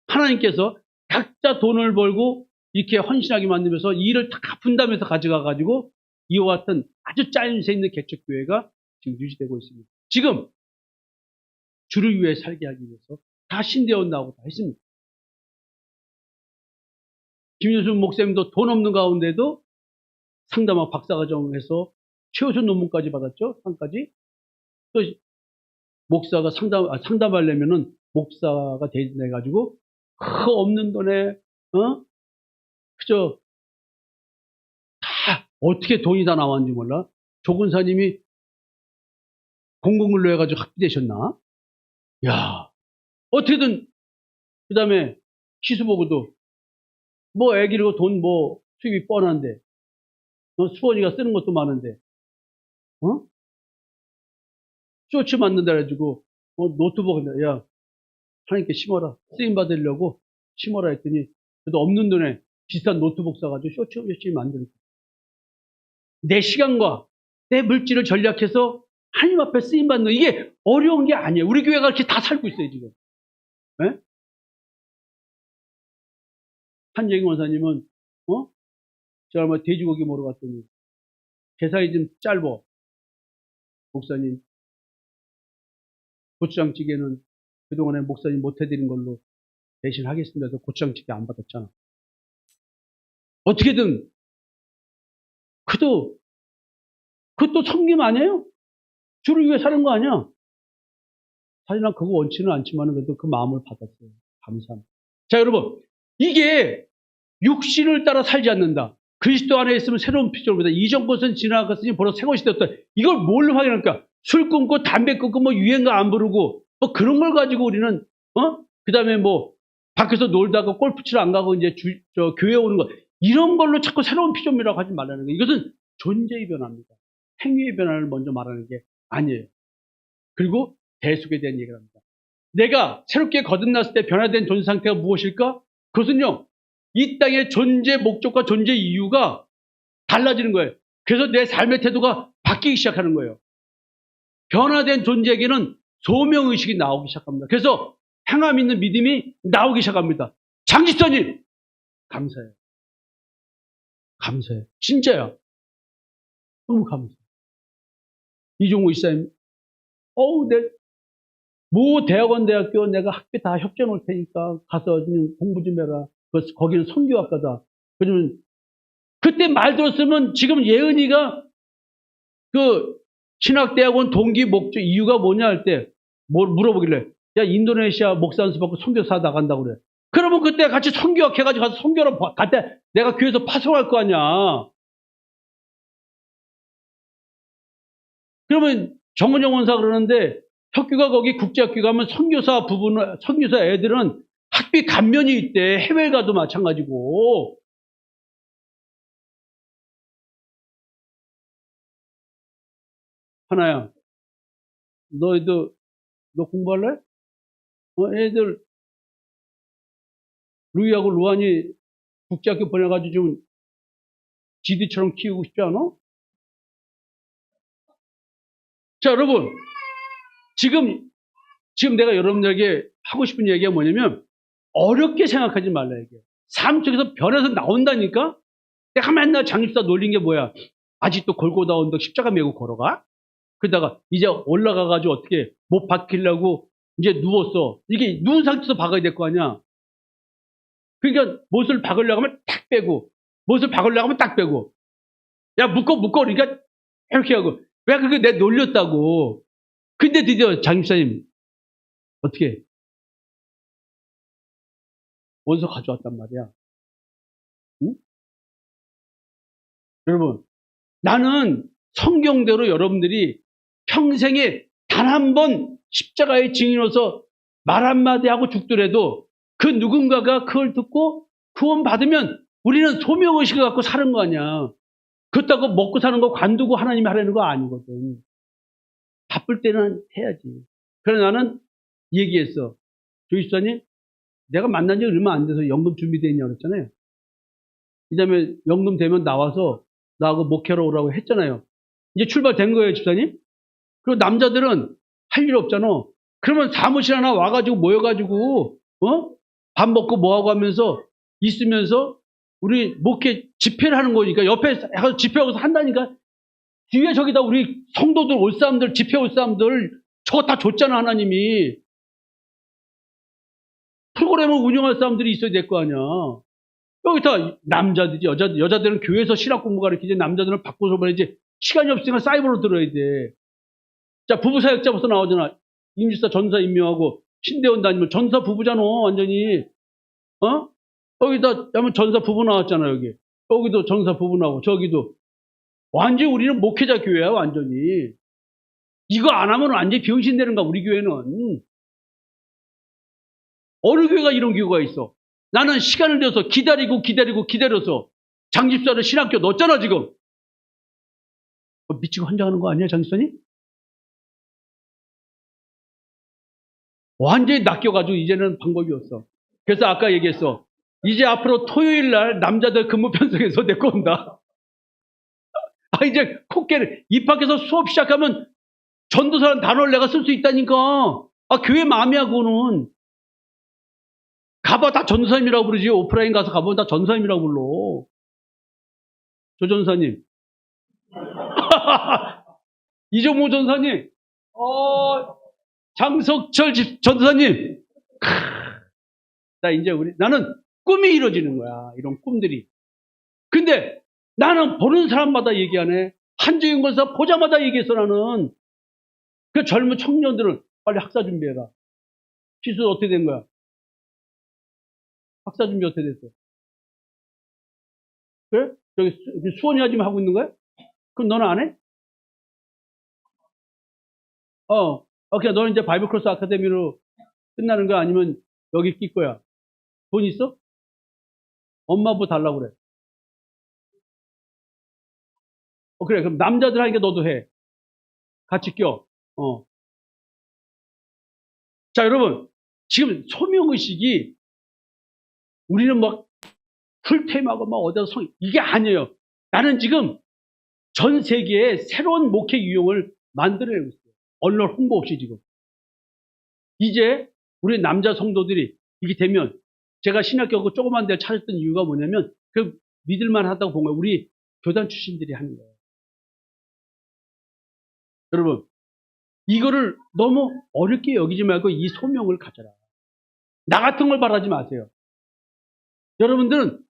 하나님께서 각자 돈을 벌고 이렇게 헌신하게 만들면서 이 일을 다 분담해서 가져가가지고 이와 같은 아주 짜임새 있는 개척교회가 지금 유지되고 있습니다. 지금 주를 위해 살게 하기 위해서 다 신대원 나오고 다 했습니다. 김윤순 목사님도 돈 없는 가운데도 상담학 박사과정을 해서 최우수 논문까지 받았죠. 상까지. 또 목사가 상담하려면은 목사가 돼가지고 그 없는 돈에 그저 다 어떻게 돈이 다 나왔는지 몰라. 조근사님이 공공근로 해가지고 학비되셨나? 야 어떻게든 그 다음에 시수보고도 뭐 애기고 돈 뭐 수입이 뻔한데 수원이가 쓰는 것도 많은데 쇼츠 만든다 해가지고 노트북 야 하나님께 심어라 쓰임 받으려고 심어라 했더니 그래도 없는 돈에 비싼 노트북 사가지고 쇼츠 열심히 만들고 내 시간과 내 물질을 전략해서 하나님 앞에 쓰임받는 이게 어려운 게 아니에요. 우리 교회가 이렇게 다 살고 있어요, 지금. 네? 한정희 원사님은, 제가 얼마 돼지고기 먹으러 갔더니, 계산이 좀 짧어. 목사님, 고추장찌개는 그동안에 목사님 못 해드린 걸로 대신 하겠습니다. 해서 고추장찌개 안 받았잖아. 어떻게든, 그것도 섬김 아니에요? 주를 위해 사는 거 아니야? 사실 난 그거 원치는 않지만 그래도 그 마음을 받았어요. 감사합니다. 자, 여러분. 이게 육신을 따라 살지 않는다. 그리스도 안에 있으면 새로운 피조물이다. 이전 것은 지나갔으니 벌써 새 것이 되었다. 이걸 뭘로 확인할까? 술 끊고 담배 끊고 뭐 유행가 안 부르고 뭐 그런 걸 가지고 우리는 그다음에 뭐 밖에서 놀다가 골프 치러 안 가고 이제 교회 오는 거 이런 걸로 자꾸 새로운 피조물이라고 하지 말라는 거예요. 이것은 존재의 변화입니다. 행위의 변화를 먼저 말하는 게 아니에요. 그리고 대속에 대한 얘기를 합니다. 내가 새롭게 거듭났을 때 변화된 존재 상태가 무엇일까? 그것은요. 이 땅의 존재 목적과 존재 이유가 달라지는 거예요. 그래서 내 삶의 태도가 바뀌기 시작하는 거예요. 변화된 존재에게는 소명의식이 나오기 시작합니다. 그래서 행함 있는 믿음이 나오기 시작합니다. 장집사님 감사해요. 감사해요. 진짜야. 너무 감사해요. 이종우 이사님 모 대학교 내가 학비 다 협조해 놓을 테니까 가서 공부 좀 해라. 거기는 선교학과다. 그러면 그때 말 들었으면 지금 예은이가 그 신학대학원 동기 목적 이유가 뭐냐 할 때 뭘 물어보길래 야 인도네시아 목사 연수 받고 선교사 나간다고 그래. 그러면 그때 같이 선교학 해가지고 가서 선교를 갈때 내가 교회에서 파송할 거 아니야. 그러면 정은영 원사 그러는데 학교가 거기 국제학교 가면 선교사 애들은 학비 감면이 있대. 해외 가도 마찬가지고. 하나야, 너 공부할래? 애들, 루이하고 루안이 국제학교 보내가지고 좀 지디처럼 키우고 싶지 않아? 자, 여러분. 지금 내가 여러분들에게 하고 싶은 얘기가 뭐냐면, 어렵게 생각하지 말라, 이게. 삶 속에서 변해서 나온다니까? 내가 맨날 장립사 놀린 게 뭐야? 아직도 골고다 언덕 십자가 메고 걸어가? 그러다가 이제 올라가가지고 어떻게 못 박히려고 이제 누웠어. 이게 누운 상태에서 박아야 될 거 아니야? 그러니까 못을 박으려고 하면 딱 빼고, 못을 박으려고 하면 딱 빼고. 야, 묶어. 그러니까 이렇게 하고. 왜 그게 내 놀렸다고. 근데 드디어 장립사님, 어떻게? 원서 가져왔단 말이야. 응? 여러분, 나는 성경대로 여러분들이 평생에 단 한 번 십자가의 증인으로서 말 한마디 하고 죽더라도 그 누군가가 그걸 듣고 구원받으면 우리는 소명의식을 갖고 사는 거 아니야. 그렇다고 먹고 사는 거 관두고 하나님이 하라는 거 아니거든. 바쁠 때는 해야지. 그래서 나는 얘기했어. 조이수사님, 내가 만난 지 얼마 안 돼서 연금 준비되어 있냐고 그랬잖아요. 이 다음에 연금 되면 나와서 나하고 목회로 오라고 했잖아요. 이제 출발된 거예요, 집사님. 그리고 남자들은 할 일 없잖아. 그러면 사무실 하나 와가지고 모여가지고 밥 먹고 뭐하고 하면서 있으면서 우리 목회 집회를 하는 거니까 옆에 가서 집회하고서 한다니까. 뒤에 저기다 우리 성도들 올 사람들 집회 올 사람들 저거 다 줬잖아 하나님이. 프로그램을 운영할 사람들이 있어야 될 거 아니야. 여기 다 남자들이 여자들은 교회에서 신학 공부 가르치지 남자들은 바꿔서 보내지. 시간이 없으니까 사이버로 들어야 돼. 자, 부부 사역자부터 나오잖아. 임지사 전사 임명하고 신대원 다니면 전사 부부잖아 완전히. 여기다 하면 전사 부부 나왔잖아 여기. 여기도 전사 부부 나오고 저기도. 완전히 우리는 목회자 교회야 완전히. 이거 안 하면 완전히 병신 되는 거야 우리 교회는. 어느 교회가 이런 교회가 있어. 나는 시간을 들여서 기다려서 장집사를 신학교 넣었잖아 지금. 미치고 환장하는 거 아니야 장집사님? 완전히 낚여가지고 이제는 방법이 없어. 그래서 아까 얘기했어. 이제 앞으로 토요일 날 남자들 근무 편성해서 데리고 온다. 이제 콧게를 입학해서 수업 시작하면 전도사라는 단어를 내가 쓸 수 있다니까. 아, 교회 마음이야, 그거는. 가봐, 다 전도사님이라고 부르지. 오프라인 가서 가보면 다 전도사님이라고 불러. 조 전사님. 이종모 전사님. 장석철 전도사님. 나 이제 나는 꿈이 이루어지는 거야. 이런 꿈들이. 근데 나는 보는 사람마다 얘기하네. 한주인 권사 보자마자 얘기했어, 나는. 그 젊은 청년들은 빨리 학사 준비해라. 시술 어떻게 된 거야? 학사 준비 어떻게 됐어? 그래? 저기 수원이 아줌마 하고 있는 거야? 그럼 너는 안 해? 그냥 너는 이제 바이블 크로스 아카데미로 끝나는 거야? 아니면 여기 낄 거야? 돈 있어? 엄마 뭐 달라고 그래. 그래. 그럼 남자들 하니까 너도 해. 같이 껴. 자, 여러분. 지금 소명의식이 우리는 막 풀템하고 막 어디서 이게 아니에요. 나는 지금 전 세계에 새로운 목회 유형을 만들어내고 있어요. 언론 홍보 없이 지금. 이제 우리 남자 성도들이 이게 되면 제가 신학교하고 조그만 데를 찾았던 이유가 뭐냐면 그 믿을만 하다고 본 거예요. 우리 교단 출신들이 하는 거예요. 여러분, 이거를 너무 어렵게 여기지 말고 이 소명을 가져라. 나 같은 걸 바라지 마세요. 여러분들은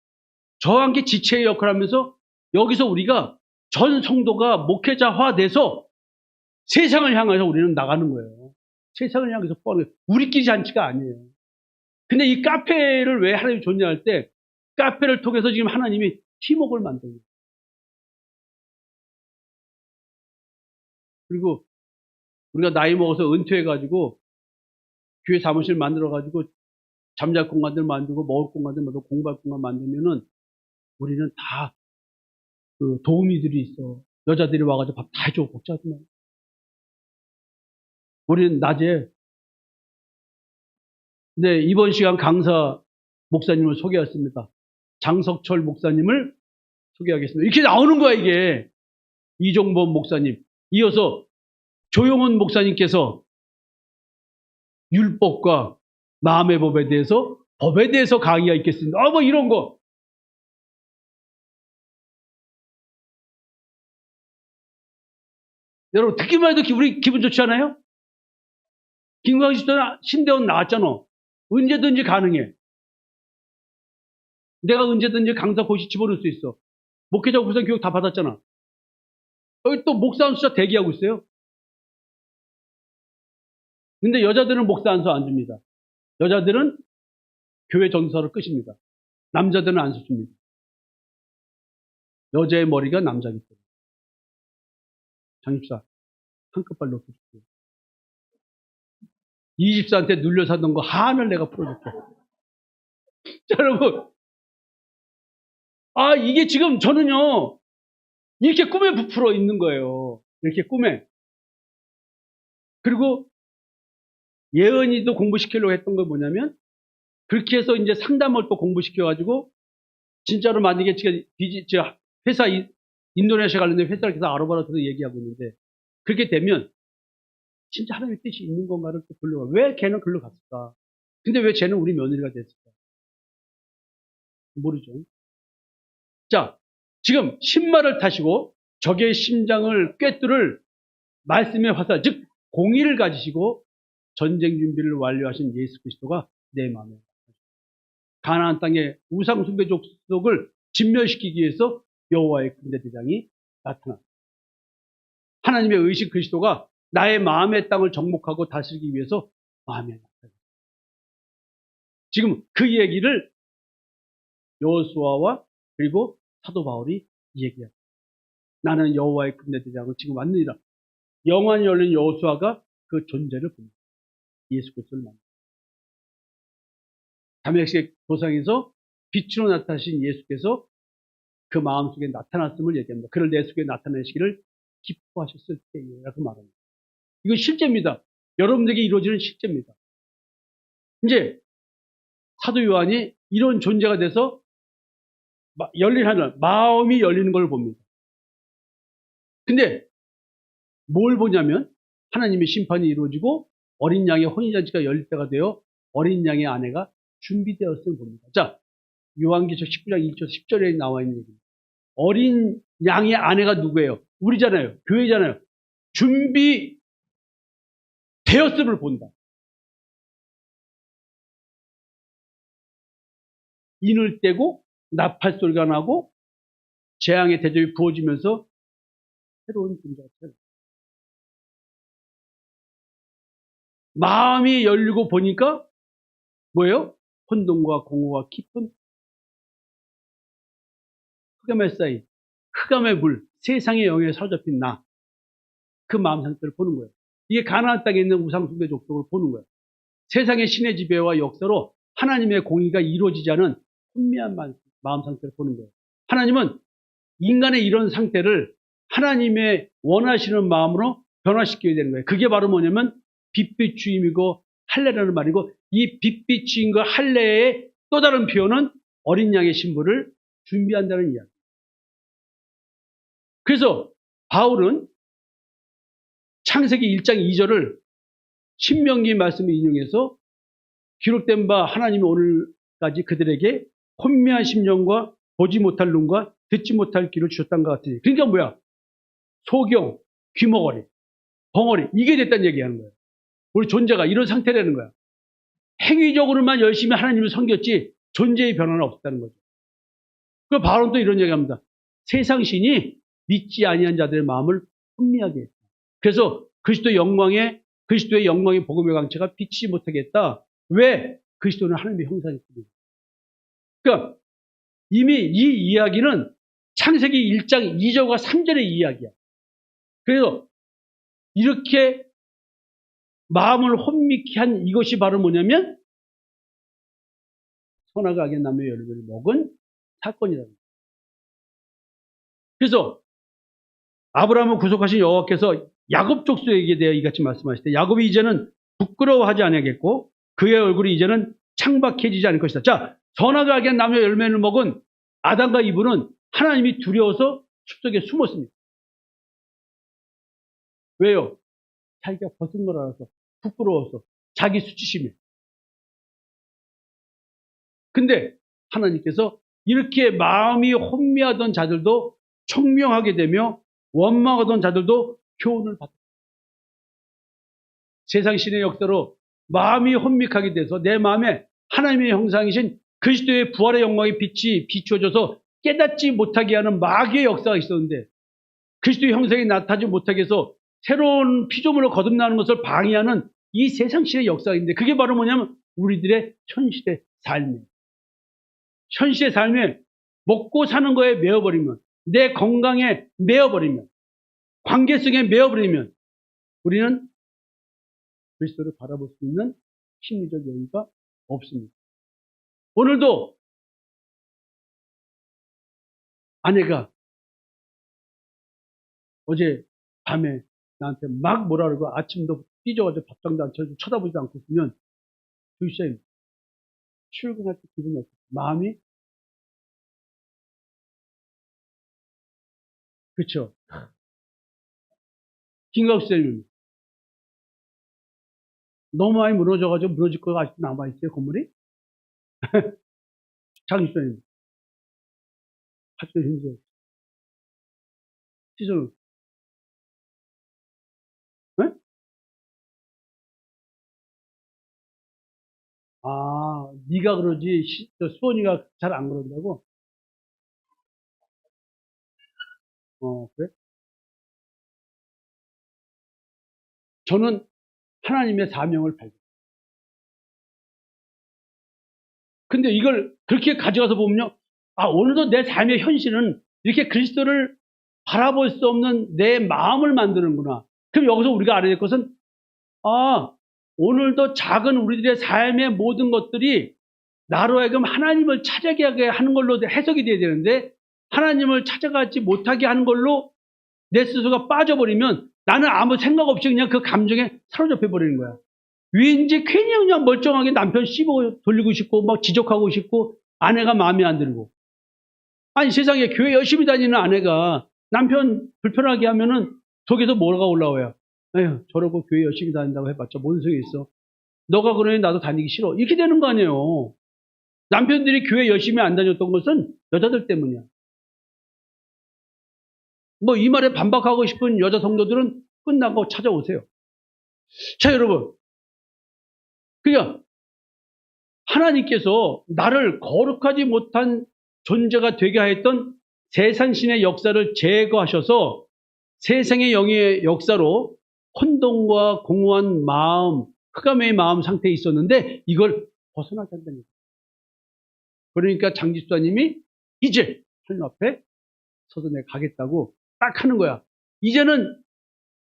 저와 함께 지체의 역할을 하면서 여기서 우리가 전 성도가 목회자화 돼서 세상을 향해서 우리는 나가는 거예요. 세상을 향해서 뻗는 거예요. 우리끼리 잔치가 아니에요. 근데 이 카페를 왜 하나님이 좋냐 할 때 카페를 통해서 지금 하나님이 팀워크를 만드는 거예요. 그리고 우리가 나이 먹어서 은퇴해가지고 교회 사무실 만들어가지고 잠잘 공간들 만들고 먹을 공간들 만들고 공부할 공간 만들면은 우리는 다 그 도우미들이 있어. 여자들이 와가지고 밥 다 해주고 먹자지만. 우리는 낮에. 근데 이번 시간 강사 목사님을 소개했습니다. 장석철 목사님을 소개하겠습니다. 이렇게 나오는 거야, 이게. 이종범 목사님. 이어서 조용원 목사님께서 율법과 마음의 법에 대해서 강의가 있겠습니다. 뭐 이런 거. 여러분, 듣기만 해도 우리 기분 좋지 않아요? 김광식 신대원 나왔잖아. 언제든지 가능해. 내가 언제든지 강사 고시 집어넣을 수 있어. 목회자 우선 교육 다 받았잖아. 여기 또 목사 안수자 대기하고 있어요. 근데 여자들은 목사 안수 안 줍니다. 여자들은 교회 전도사로 끝입니다. 남자들은 안 줍니다. 여자의 머리가 남자기 때문에. 장집사, 한끗발 높여줄게요. 이 집사한테 눌려 사던 거 한을 내가 풀어줄게. 자, 여러분. 이게 지금 저는요, 이렇게 꿈에 부풀어 있는 거예요. 이렇게 꿈에. 그리고 예언이도 공부시키려고 했던 건 뭐냐면, 그렇게 해서 이제 상담을 또 공부시켜가지고, 진짜로 만약에 제가 회사, 인도네시아 관련된 회사를 계속 알아보라서 얘기하고 있는데, 그렇게 되면, 진짜 하나님의 뜻이 있는 건가를 또 글로 가. 왜 걔는 글로 갔을까? 근데 왜 쟤는 우리 며느리가 됐을까? 모르죠. 자, 지금 신발을 타시고 적의 심장을 꿰뚫을 말씀의 화살, 즉 공의를 가지시고 전쟁 준비를 완료하신 예수 그리스도가 내 마음에 가나안 땅의 우상 숭배 족속을 진멸시키기 위해서 여호와의 군대 대장이 나타났다. 하나님의 의식 그리스도가 나의 마음의 땅을 정복하고 다스리기 위해서 마음에 나타났다. 지금 그 얘기를 여호수아와 그리고 사도 바울이 얘기합니다. 나는 여호와의 군대 대장을 지금 왔느니라. 영안이 열린 여호수아가 그 존재를 봅니다. 예수 그리스도를 만납니다. 다메섹 도상에서 빛으로 나타나신 예수께서 그 마음속에 나타났음을 얘기합니다. 그를 내 속에 나타내시기를 기뻐하셨을 때라고 말합니다. 이건 실제입니다. 여러분들에게 이루어지는 실제입니다. 이제 사도 요한이 이런 존재가 돼서 열린 하늘, 마음이 열리는 걸 봅니다. 근데 뭘 보냐면 하나님의 심판이 이루어지고 어린 양의 혼인잔치가 열릴 때가 되어 어린 양의 아내가 준비되었음을 봅니다. 자, 요한계시록 19장 1절 10절에 나와 있는 얘기입니다. 어린 양의 아내가 누구예요? 우리잖아요. 교회잖아요. 준비되었음을 본다. 인을 떼고 나팔 소리가 나고 재앙의 대접이 부어지면서 새로운 존재가 되어요. 마음이 열리고 보니까 뭐예요? 혼돈과 공허와 깊은 흑암의 사이, 흑암의 물, 세상의 영에 사로잡힌 나. 그 마음 상태를 보는 거예요. 이게 가나안 땅에 있는 우상숭배 족속을 보는 거예요. 세상의 신의 지배와 역사로 하나님의 공의가 이루어지지 않은 혼미한 마음 상태를 보는 거예요. 하나님은 인간의 이런 상태를 하나님의 원하시는 마음으로 변화시켜야 되는 거예요. 그게 바로 뭐냐면 빛빛 주임이고 할례라는 말이고, 이 빛빛 주임과 할례의 또 다른 표현은 어린 양의 신부를 준비한다는 이야기. 그래서 바울은 창세기 1장 2절을 신명기 말씀을 인용해서 기록된 바 하나님이 오늘까지 그들에게 혼미한 심령과 보지 못할 눈과 듣지 못할 귀를 주셨다는 것 같으니. 그러니까 뭐야? 소경, 귀머거리, 벙어리, 이게 됐다는 얘기하는 거예요. 우리 존재가 이런 상태라는 거야. 행위적으로만 열심히 하나님을 섬겼지 존재의 변화는 없었다는 거죠. 그 바울은 또 이런 얘기합니다. 세상 신이 믿지 아니한 자들의 마음을 혼미하게 했다. 그래서 그리스도의 영광의 복음의 광채가 비치지 못하게 했다. 왜? 그리스도는 하나님의 형상이기 때문에. 그러니까 이미 이 이야기는 창세기 1장 2절과 3절의 이야기야. 그래서 이렇게 마음을 혼미케 한 이것이 바로 뭐냐면 선악을 악의 나무의 열매를 먹은 사건이라는 거예요. 그래서 아브라함을 구속하신 여호와께서 야곱 족속에게 대해 이같이 말씀하실 때 야곱이 이제는 부끄러워하지 아니하겠고 그의 얼굴이 이제는 창박해지지 않을 것이다. 자, 선악을 알게 한 나무의 열매를 먹은 아담과 이브는 하나님이 두려워서 숲속에 숨었습니다. 왜요? 자기가 벗은 걸 알아서, 부끄러워서, 자기 수치심에. 근데 하나님께서 이렇게 마음이 혼미하던 자들도 청명하게 되며 원망하던 자들도 교훈을 받았다. 세상 신의 역사로 마음이 혼미하게 돼서 내 마음에 하나님의 형상이신 그리스도의 부활의 영광의 빛이 비추어져서 깨닫지 못하게 하는 마귀의 역사가 있었는데, 그리스도의 형상이 나타나지 못하게 해서 새로운 피조물을 거듭나는 것을 방해하는 이 세상 신의 역사가 있는데, 그게 바로 뭐냐면 우리들의 현실의 삶이에요. 현실의 삶에 먹고 사는 거에 매어버리면, 내 건강에 매어버리면, 관계성에 매어버리면 우리는 그리스도를 바라볼 수 있는 심리적 여유가 없습니다. 오늘도 아내가 어제 밤에 나한테 막 뭐라 그러고 아침도 삐져가지고 밥상도 안 차리고 쳐다보지도 않고 있으면 주쌤 출근할 때 기분이 어때요? 마음이 그렇죠. 김갑수쌤은 너무 많이 무너져가지고 무너질 거가 아직도 남아있어요, 건물이? 장수쌤 하도 힘들어요. 시선 네? 아, 네가 그러지 수원이가 잘 안 그런다고? 그래? 저는 하나님의 사명을 발견. 근데 이걸 그렇게 가져가서 보면요. 아, 오늘도 내 삶의 현실은 이렇게 그리스도를 바라볼 수 없는 내 마음을 만드는구나. 그럼 여기서 우리가 알아야 될 것은, 아, 오늘도 작은 우리들의 삶의 모든 것들이 나로 하여금 하나님을 찾아가게 하는 걸로 해석이 돼야 되는데, 하나님을 찾아가지 못하게 하는 걸로 내 스스로가 빠져버리면 나는 아무 생각 없이 그냥 그 감정에 사로잡혀 버리는 거야. 왠지 괜히 그냥 멀쩡하게 남편 씹어 돌리고 싶고 막 지적하고 싶고 아내가 마음에 안 들고. 아니 세상에 교회 열심히 다니는 아내가 남편 불편하게 하면은 속에서 뭐가 올라와요? 에휴, 저러고 교회 열심히 다닌다고 해봤자 뭔 소용이 있어. 너가 그러니 나도 다니기 싫어. 이렇게 되는 거 아니에요. 남편들이 교회 열심히 안 다녔던 것은 여자들 때문이야. 뭐 이 말에 반박하고 싶은 여자 성도들은 끝나고 찾아오세요. 자, 여러분. 그러니까 하나님께서 나를 거룩하지 못한 존재가 되게 하였던 세상신의 역사를 제거하셔서 세상의 영의 역사로 혼돈과 공허한 마음, 흑암의 마음 상태에 있었는데 이걸 벗어나게 한다는 거예요. 그러니까 장집사님이 이제 하나님 앞에 서서 내가 가겠다고 딱 하는 거야. 이제는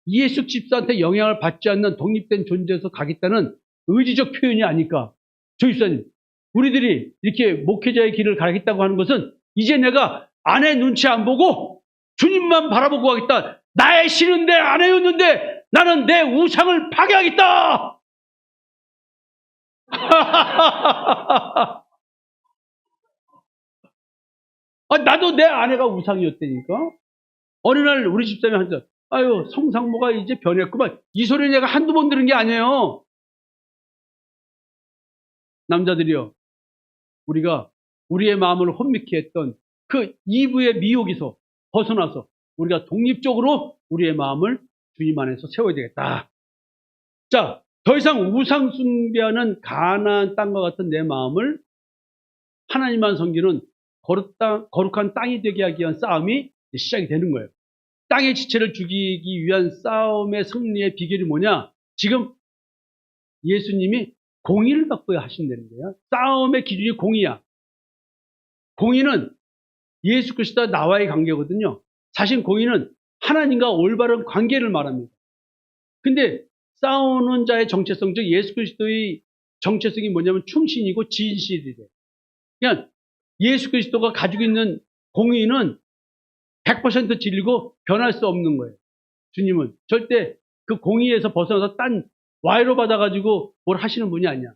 이해숙 집사한테 영향을 받지 않는 독립된 존재에서 가겠다는 의지적 표현이 아닐까. 조 집사님, 우리들이 이렇게 목회자의 길을 가겠다고 하는 것은 이제 내가 아내 눈치 안 보고 주님만 바라보고 가겠다. 나의 신은 내 아내였는데 나는 내 우상을 파괴하겠다. 나도 내 아내가 우상이었다니까. 어느 날 우리 집사람이 한자, 아유, 성상모가 이제 변했구만. 이 소리 내가 한두 번 들은 게 아니에요. 남자들이요. 우리가 우리의 마음을 혼미케 했던 그 이브의 미혹에서 벗어나서 우리가 독립적으로 우리의 마음을 주님 안에서 세워야 되겠다. 자, 더 이상 우상 숭배하는 가나안 땅과 같은 내 마음을 하나님만 섬기는 거룩한 땅이 되게 하기 위한 싸움이 시작이 되는 거예요. 땅의 지체를 죽이기 위한 싸움의 승리의 비결이 뭐냐? 지금 예수님이 공의를 바꿔야 하신다는 거예요. 싸움의 기준이 공의야. 공의는 예수 그리스도와 나와의 관계거든요. 사실 공의는 하나님과 올바른 관계를 말합니다. 근데 싸우는 자의 정체성, 즉 예수 그리스도의 정체성이 뭐냐면 충신이고 진실이래. 그러니까 예수 그리스도가 가지고 있는 공의는 100% 진리고 변할 수 없는 거예요. 주님은 절대 그 공의에서 벗어나서 딴 와이로 받아가지고 뭘 하시는 분이 아니야.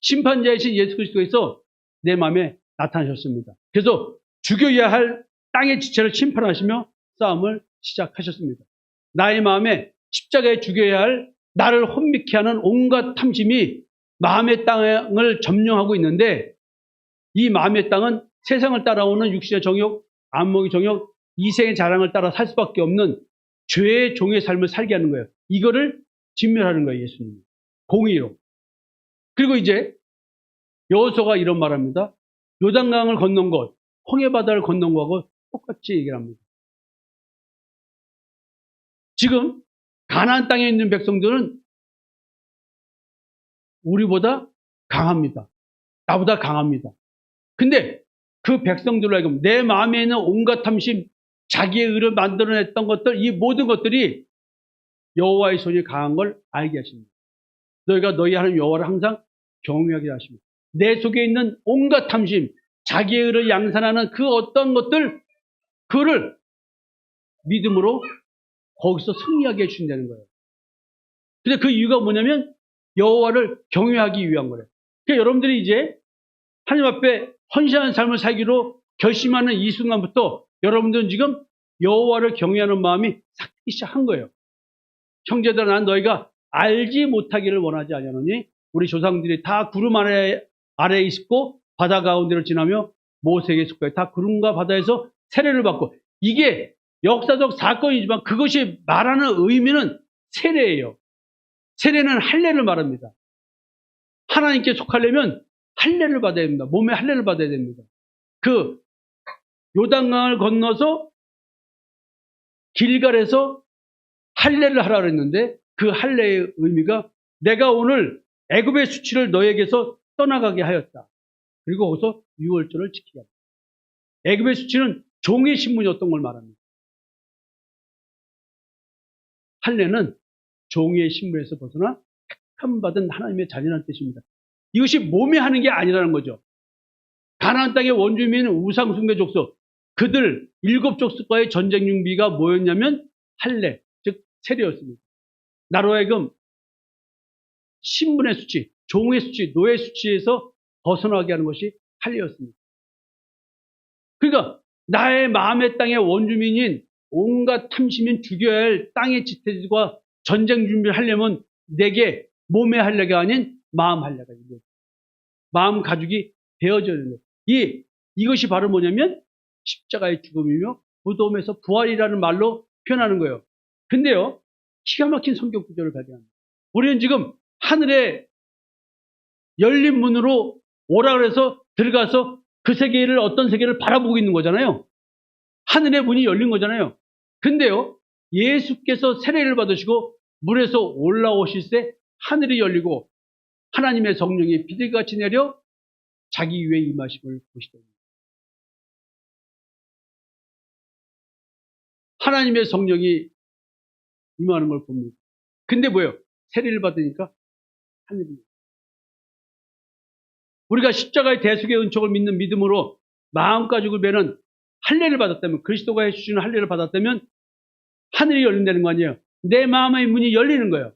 심판자이신 예수 그리스도에서 내 마음에 나타나셨습니다. 그래서 죽여야 할 땅의 지체를 심판하시며 싸움을 시작하셨습니다. 나의 마음에 십자가에 죽여야 할 나를 혼미케 하는 온갖 탐심이 마음의 땅을 점령하고 있는데 이 마음의 땅은 세상을 따라오는 육신의 정욕, 안목의 정욕, 이생의 자랑을 따라 살 수밖에 없는 죄의 종의 삶을 살게 하는 거예요. 이거를 진멸하는 거예요, 예수님이. 공의로. 그리고 이제 여호수아가 이런 말합니다. 요단강을 건넌 것, 홍해바다를 건넌 것하고 똑같이 얘기를 합니다. 지금 가나안 땅에 있는 백성들은 우리보다 강합니다. 나보다 강합니다. 근데 그 백성들로 하여금 내 마음에 있는 온갖 탐심, 자기의 의를 만들어냈던 것들, 이 모든 것들이 여호와의 손이 강한 걸 알게 하십니다. 너희가 너희 하나님 여호와를 항상 경외하게 하십니다. 내 속에 있는 온갖 탐심, 자기의 의를 양산하는 그 어떤 것들, 그를 믿음으로 거기서 승리하게 해주신다는 거예요. 근데 그 이유가 뭐냐면 여호와를 경외하기 위한 거예요. 그러니까 여러분들이 이제 하나님 앞에 헌신하는 삶을 살기로 결심하는 이 순간부터 여러분들은 지금 여호와를 경외하는 마음이 삭기 시작한 거예요. 형제들아, 난 너희가 알지 못하기를 원하지 아니하노니 우리 조상들이 다 구름 아래에 있고 바다 가운데를 지나며 모세에게 속하여 다 구름과 바다에서 세례를 받고, 이게 역사적 사건이지만 그것이 말하는 의미는 세례예요. 세례는 할례를 말합니다. 하나님께 속하려면 할례를 받아야 됩니다. 몸에 할례를 받아야 됩니다. 그 요단강을 건너서 길갈에서 할례를 하라 그랬는데 그 할례의 의미가 내가 오늘 애굽의 수치를 너에게서 떠나가게 하였다. 그리고 거기서 유월절을 지키게 합니다. 애굽의 수치는 종의 신분이었던 걸 말합니다. 할례는 종의 신분에서 벗어나 택함받은 하나님의 자녀라는 뜻입니다. 이것이 몸에 하는 게 아니라는 거죠. 가나안 땅의 원주민은 우상숭배 족속, 그들 7족속과의 전쟁 준비가 뭐였냐면 할례, 즉 세례였습니다. 나로 하여금 신분의 수치, 종의 수치, 노예 수치에서 벗어나게 하는 것이 할례였습니다. 그러니까 나의 마음의 땅의 원주민인 온갖 탐심인 죽여야 할 땅의 지체들과 전쟁 준비를 하려면 내게 몸의 할례가 아닌 마음 할례가 있는 거예요. 마음 가죽이 되어져야 되는 거예요. 이것이 바로 뭐냐면 십자가의 죽음이며 무덤에서 부활이라는 말로 표현하는 거예요. 근데요, 기가 막힌 성경 구절을 발견합니다. 우리는 지금 하늘에 열린 문으로 오라 그래서 들어가서 그 세계를, 어떤 세계를 바라보고 있는 거잖아요. 하늘의 문이 열린 거잖아요. 근데요, 예수께서 세례를 받으시고 물에서 올라오실 때 하늘이 열리고 하나님의 성령이 비둘기같이 내려 자기 위에 임하심을 보시더니 하나님의 성령이 임하는 걸 봅니다. 근데 뭐예요? 세례를 받으니까 하늘이. 우리가 십자가의 대속의 은총을 믿는 믿음으로 마음가죽을 매는 할례를 받았다면, 그리스도가 해주시는 할례를 받았다면 하늘이 열린다는 거 아니에요. 내 마음의 문이 열리는 거예요.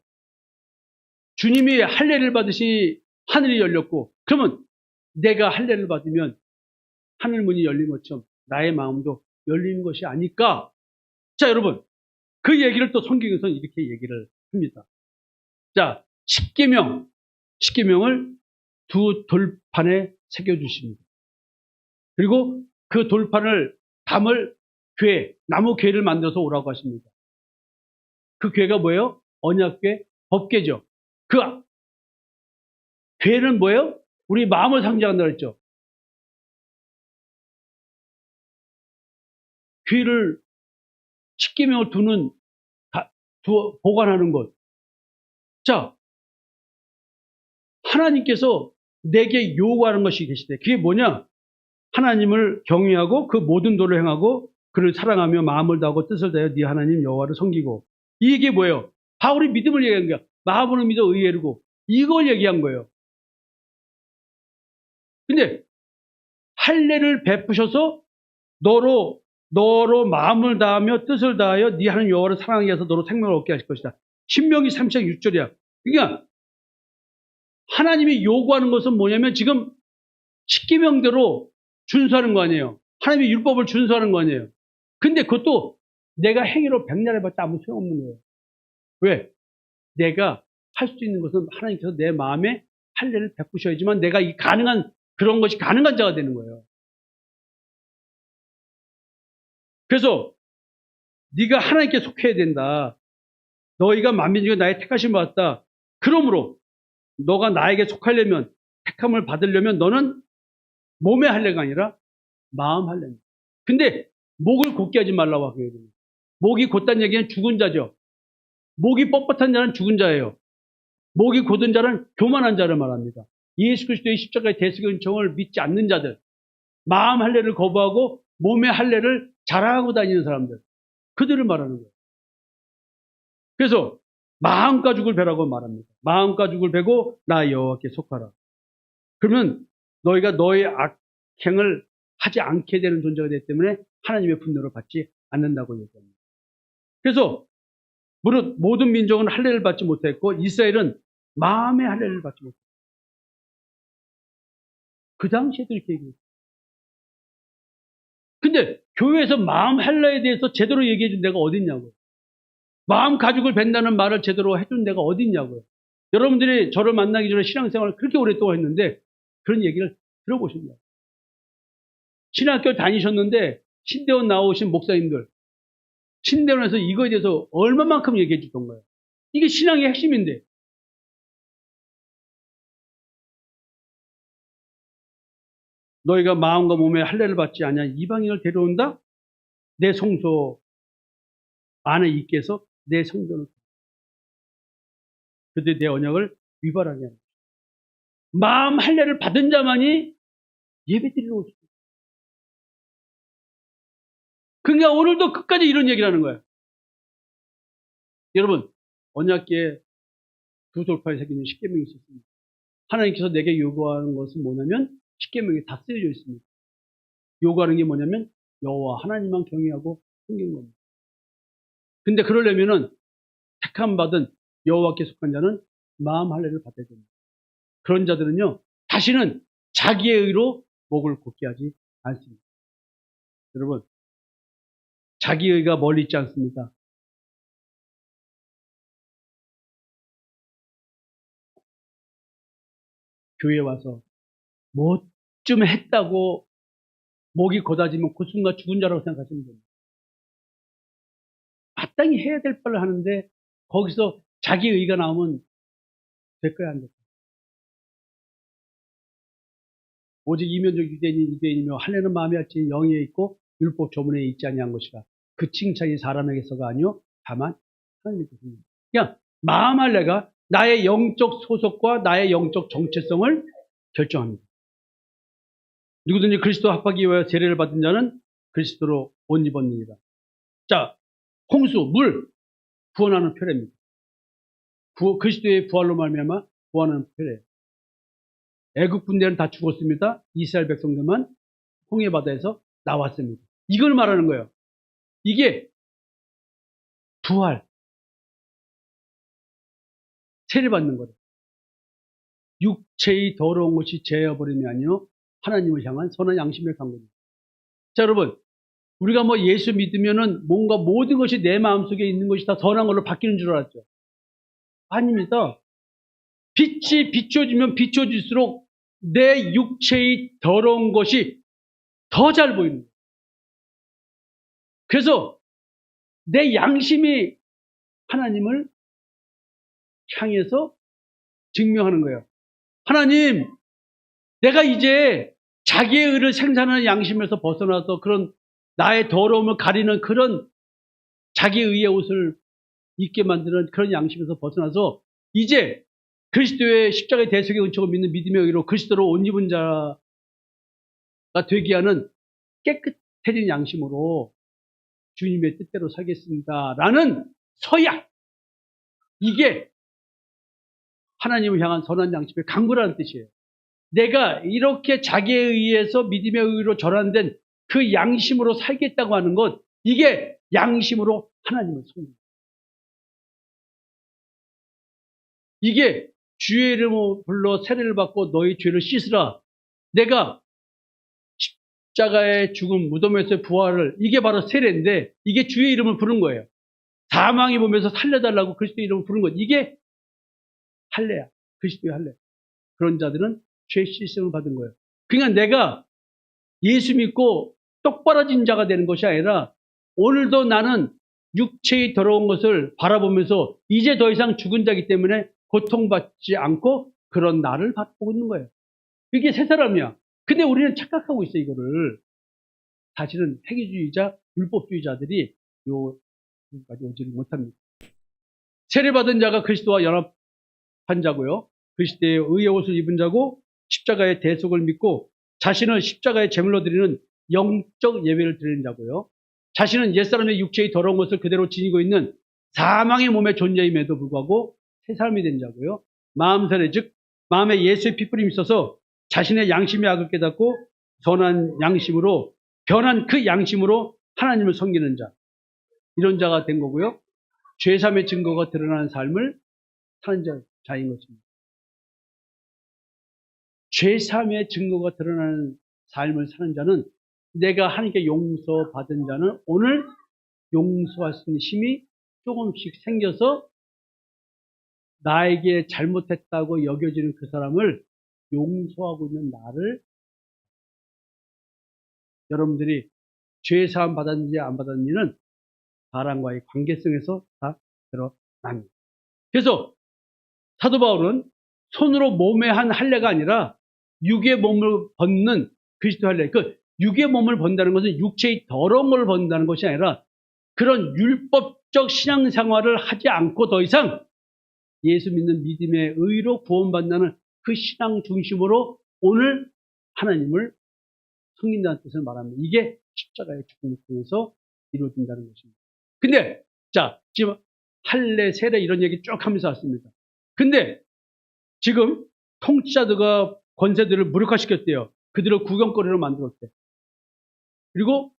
주님이 할례를 받으시 하늘이 열렸고, 그러면 내가 할례를 받으면 하늘 문이 열린 것처럼 나의 마음도 열리는 것이 아닐까? 자, 여러분, 그 얘기를 또 성경에서는 이렇게 얘기를 합니다. 자, 십계명을 두 돌판에 새겨주십니다. 그리고 그 돌판을 담을 궤, 나무 궤를 만들어서 오라고 하십니다. 그 궤가 뭐예요? 언약궤, 법궤죠. 그 궤는 뭐예요? 우리 마음을 상징한다고 그랬죠. 궤를 십계명을 보관하는 것. 자, 하나님께서 내게 요구하는 것이 계시대. 그게 뭐냐? 하나님을 경외하고 그 모든 도를 행하고 그를 사랑하며 마음을 다하고 뜻을 다하여 네 하나님 여호와를 섬기고. 이게 뭐예요? 바울이 믿음을 얘기한 거야. 마음으로 믿어 의에르고. 이걸 얘기한 거예요. 근데 할례를 베푸셔서 너로 마음을 다하며 뜻을 다하여 네 하나님 여호와를 사랑하게 해서 너로 생명을 얻게 하실 것이다. 신명기 3장 6절이야. 그러니까 하나님이 요구하는 것은 뭐냐면 지금 십계명대로 준수하는 거 아니에요. 하나님의 율법을 준수하는 거 아니에요. 근데 그것도 내가 행위로 백날해봤자 아무 소용없는 거예요. 왜? 내가 할 수 있는 것은 하나님께서 내 마음에 할례를 베푸셔야지만 내가 그런 것이 가능한 자가 되는 거예요. 그래서 네가 하나님께 속해야 된다. 너희가 만민 중에 나의 택하심을 받았다. 그러므로 너가 나에게 속하려면, 택함을 받으려면 너는 몸의 할례가 아니라 마음 할례입니다. 근데 목을 곧게 하지 말라고 하고 있거든요. 목이 곧다는 얘기는 죽은 자죠. 목이 뻣뻣한 자는 죽은 자예요. 목이 곧은 자는 교만한 자를 말합니다. 예수 그리스도의 십자가의 대속의 은총을 믿지 않는 자들, 마음 할례를 거부하고 몸의 할례를 자랑하고 다니는 사람들, 그들을 말하는 거예요. 그래서 마음가죽을 베라고 말합니다. 마음가죽을 베고 나 여호와께 속하라. 그러면 너희가 너의 악행을 하지 않게 되는 존재가 되기 때문에 하나님의 분노를 받지 않는다고 얘기합니다. 그래서 무릇 모든 민족은 할례를 받지 못했고 이스라엘은 마음의 할례를 받지 못했어요. 그 당시에도 이렇게 얘기했어요. 근데 교회에서 마음 할례에 대해서 제대로 얘기해 준 데가 어딨냐고요. 마음 가죽을 벤다는 말을 제대로 해준 데가 어딨냐고요. 여러분들이 저를 만나기 전에 신앙생활을 그렇게 오랫동안 했는데 그런 얘기를 들어보셨나요? 신학교 다니셨는데 신대원 나오신 목사님들, 신대원에서 이거에 대해서 얼마만큼 얘기해 주던 거예요. 이게 신앙의 핵심인데. 너희가 마음과 몸에 할례를 받지 아니하 이방인을 데려온다? 내 성소 안에 있게 해서 내 성전을 그들이 내 언약을 위반하게 하는 거예요. 마음 할례를 받은 자만이 예배드리러 오시고. 그러니까 오늘도 끝까지 이런 얘기를 하는 거예요. 여러분, 언약궤에 두 돌파에 새기는 십계명이 있었습니다. 하나님께서 내게 요구하는 것은 뭐냐면 십계명에 다 쓰여져 있습니다. 요구하는 게 뭐냐면 여호와 하나님만 경외하고 섬기는 겁니다. 근데 그러려면은 택함 받은 여호와께 속한 자는 마음 할례를 받아야 됩니다. 그런 자들은요 다시는 자기의 의로 목을 곧게 하지 않습니다. 여러분, 자기의 의가 멀리 있지 않습니다. 교회 와서 뭐 좀 했다고 목이 곧아지면 그 순간 죽은 자라고 생각하시면 됩니다. 마땅히 해야 될 바를 하는데 거기서 자기 의가 나오면 될 거야, 안 될 거야. 오직 이면적 유대인이며 할례는 마음에 할지 영에 있고 율법 조문에 있지 아니한 것이라. 그 칭찬이 사람에게서가 아니요 다만 하나님께서입니다. 그냥 마음 할례가 나의 영적 소속과 나의 영적 정체성을 결정합니다. 누구든지 그리스도 합하기 위하여 세례를 받은 자는 그리스도로 옷 입었느니라. 자, 홍수, 물, 구원하는 표례입니다. 그리스도의 부활로 말미암아 구원하는 표례예요. 애국 군대는 다 죽었습니다. 이스라엘 백성들만 홍해 바다에서 나왔습니다. 이걸 말하는 거예요. 이게 부활, 세례받는 거예요. 육체의 더러운 것이 제어버림이 아니요 하나님을 향한 선한 양심의 강구입니다. 자, 여러분, 우리가 뭐 예수 믿으면은 뭔가 모든 것이 내 마음속에 있는 것이 다 선한 걸로 바뀌는 줄 알았죠. 아닙니다. 빛이 비춰지면 비춰질수록 내 육체의 더러운 것이 더 잘 보이는 거예요. 그래서 내 양심이 하나님을 향해서 증명하는 거예요. 하나님, 내가 이제 자기의 의를 생산하는 양심에서 벗어나서 그런 나의 더러움을 가리는 그런 자기 의의 옷을 입게 만드는 그런 양심에서 벗어나서 이제 그리스도의 십자가의 대속의 은총을 믿는 믿음의 의로 그리스도로 옷 입은 자가 되게 하는 깨끗해진 양심으로 주님의 뜻대로 살겠습니다. 라는 서약. 이게 하나님을 향한 선한 양심의 강구라는 뜻이에요. 내가 이렇게 자기에 의해서 믿음의 의로 전환된 그 양심으로 살겠다고 하는 것, 이게 양심으로 하나님을 섬깁니다. 이게 주의 이름으로 불러 세례를 받고 너희 죄를 씻으라. 내가 십자가의 죽음, 무덤에서의 부활을, 이게 바로 세례인데 이게 주의 이름을 부른 거예요. 사망이 보면서 살려달라고 그리스도의 이름을 부른 것. 이게 할례야. 그리스도의 할례. 그런 자들은 죄 씻음을 받은 거예요. 그러니까 내가 예수 믿고 똑바라진 자가 되는 것이 아니라 오늘도 나는 육체의 더러운 것을 바라보면서 이제 더 이상 죽은 자이기 때문에 고통받지 않고 그런 나를 바꾸고 있는 거예요. 이게 새 사람이야. 근데 우리는 착각하고 있어, 이거를. 사실은 회개주의자, 율법주의자들이 여기까지 오지를 못합니다. 세례받은 자가 그리스도와 연합한 자고요. 그리스도의 의의 옷을 입은 자고 십자가의 대속을 믿고 자신을 십자가의 제물로 드리는 영적 예배를 드리는 자고요. 자신은 옛사람의 육체의 더러운 것을 그대로 지니고 있는 사망의 몸의 존재임에도 불구하고 새 사람이 된 자고요. 마음세례, 즉 마음에 예수의 피뿌림이 있어서 자신의 양심의 악을 깨닫고 선한 양심으로 변한 그 양심으로 하나님을 섬기는 자, 이런 자가 된 거고요. 죄사함의 증거가 드러나는 삶을 사는 자인 것입니다. 죄사함의 증거가 드러나는 삶을 사는 자는 내가 하나님께 용서받은 자는 오늘 용서할 수 있는 힘이 조금씩 생겨서 나에게 잘못했다고 여겨지는 그 사람을 용서하고 있는 나를, 여러분들이 죄사함 받았는지 안 받았는지는 사람과의 관계성에서 다 드러납니다. 그래서 사도 바울은 손으로 몸에 한 할례가 아니라 육의 몸을 벗는 그리스도 할례. 그 육의 몸을 번다는 것은 육체의 더러운 걸 번다는 것이 아니라 그런 율법적 신앙생활을 하지 않고 더 이상 예수 믿는 믿음의 의로 구원받는 그 신앙 중심으로 오늘 하나님을 섬긴다는 뜻을 말합니다. 이게 십자가의 죽음을 통해서 이루어진다는 것입니다. 근데 자, 지금 할례, 세례 이런 얘기 쭉 하면서 왔습니다. 근데 지금 통치자들과 권세들을 무력화시켰대요. 그들을 구경거리로 만들었대. 그리고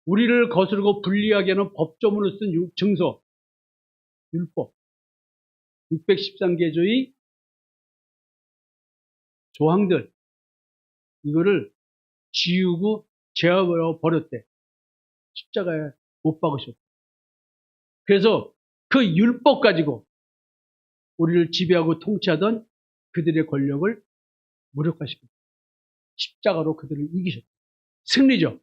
우리를 거스르고 불리하게 하는 법조문을 쓴 증서, 율법, 613개조의 조항들, 이거를 지우고 제어버려 버렸대. 십자가에 못 박으셨대. 그래서 그 율법 가지고 우리를 지배하고 통치하던 그들의 권력을 무력화시켰다. 십자가로 그들을 이기셨다. 승리죠.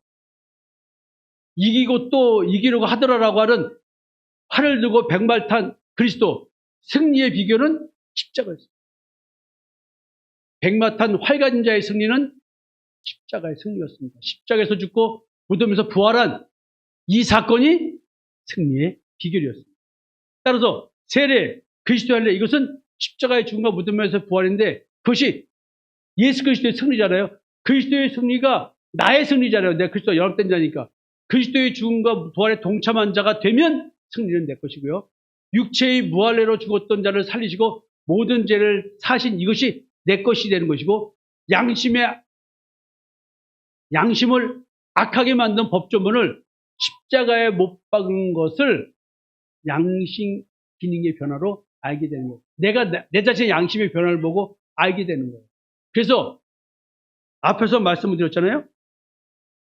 이기고 또 이기려고 하더라라고 하는 활을 들고 백말탄 그리스도. 승리의 비결은 십자가였습니다. 백마탄 활 가진 자의 승리는 십자가의 승리였습니다. 십자가에서 죽고 무덤에서 부활한 이 사건이 승리의 비결이었습니다. 따라서 세례, 그리스도의 할례, 이것은 십자가의 죽음과 무덤에서 부활인데 그것이 예수 그리스도의 승리잖아요. 그리스도의 승리가 나의 승리잖아요. 내가 그리스도와 연합된 자니까. 그리스도의 죽음과 부활에 동참한 자가 되면 승리는 내 것이고요. 육체의 무할례로 죽었던 자를 살리시고 모든 죄를 사신 이것이 내 것이 되는 것이고, 양심을 악하게 만든 법조문을 십자가에 못 박은 것을 양심 기능의 변화로 알게 되는 거예요. 내가 내 자신의 양심의 변화를 보고 알게 되는 거예요. 그래서 앞에서 말씀을 드렸잖아요.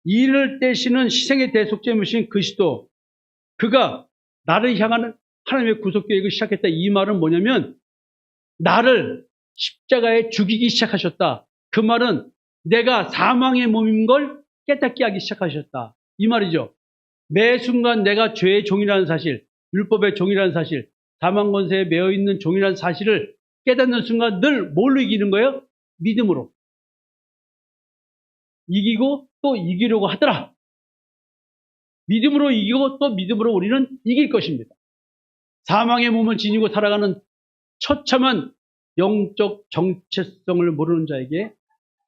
이를 떼시는 희생의 대속제물이신 그리스도, 그가 나를 향하는 하나님의 구속 계획을 시작했다. 이 말은 뭐냐면 나를 십자가에 죽이기 시작하셨다. 그 말은 내가 사망의 몸인 걸 깨닫게 하기 시작하셨다. 이 말이죠. 매 순간 내가 죄의 종이라는 사실, 율법의 종이라는 사실, 사망 권세에 매여 있는 종이라는 사실을 깨닫는 순간 늘 뭘로 이기는 거예요? 믿음으로. 이기고 또 이기려고 하더라. 믿음으로 이기고 또 믿음으로 우리는 이길 것입니다. 사망의 몸을 지니고 살아가는 처참한 영적 정체성을 모르는 자에게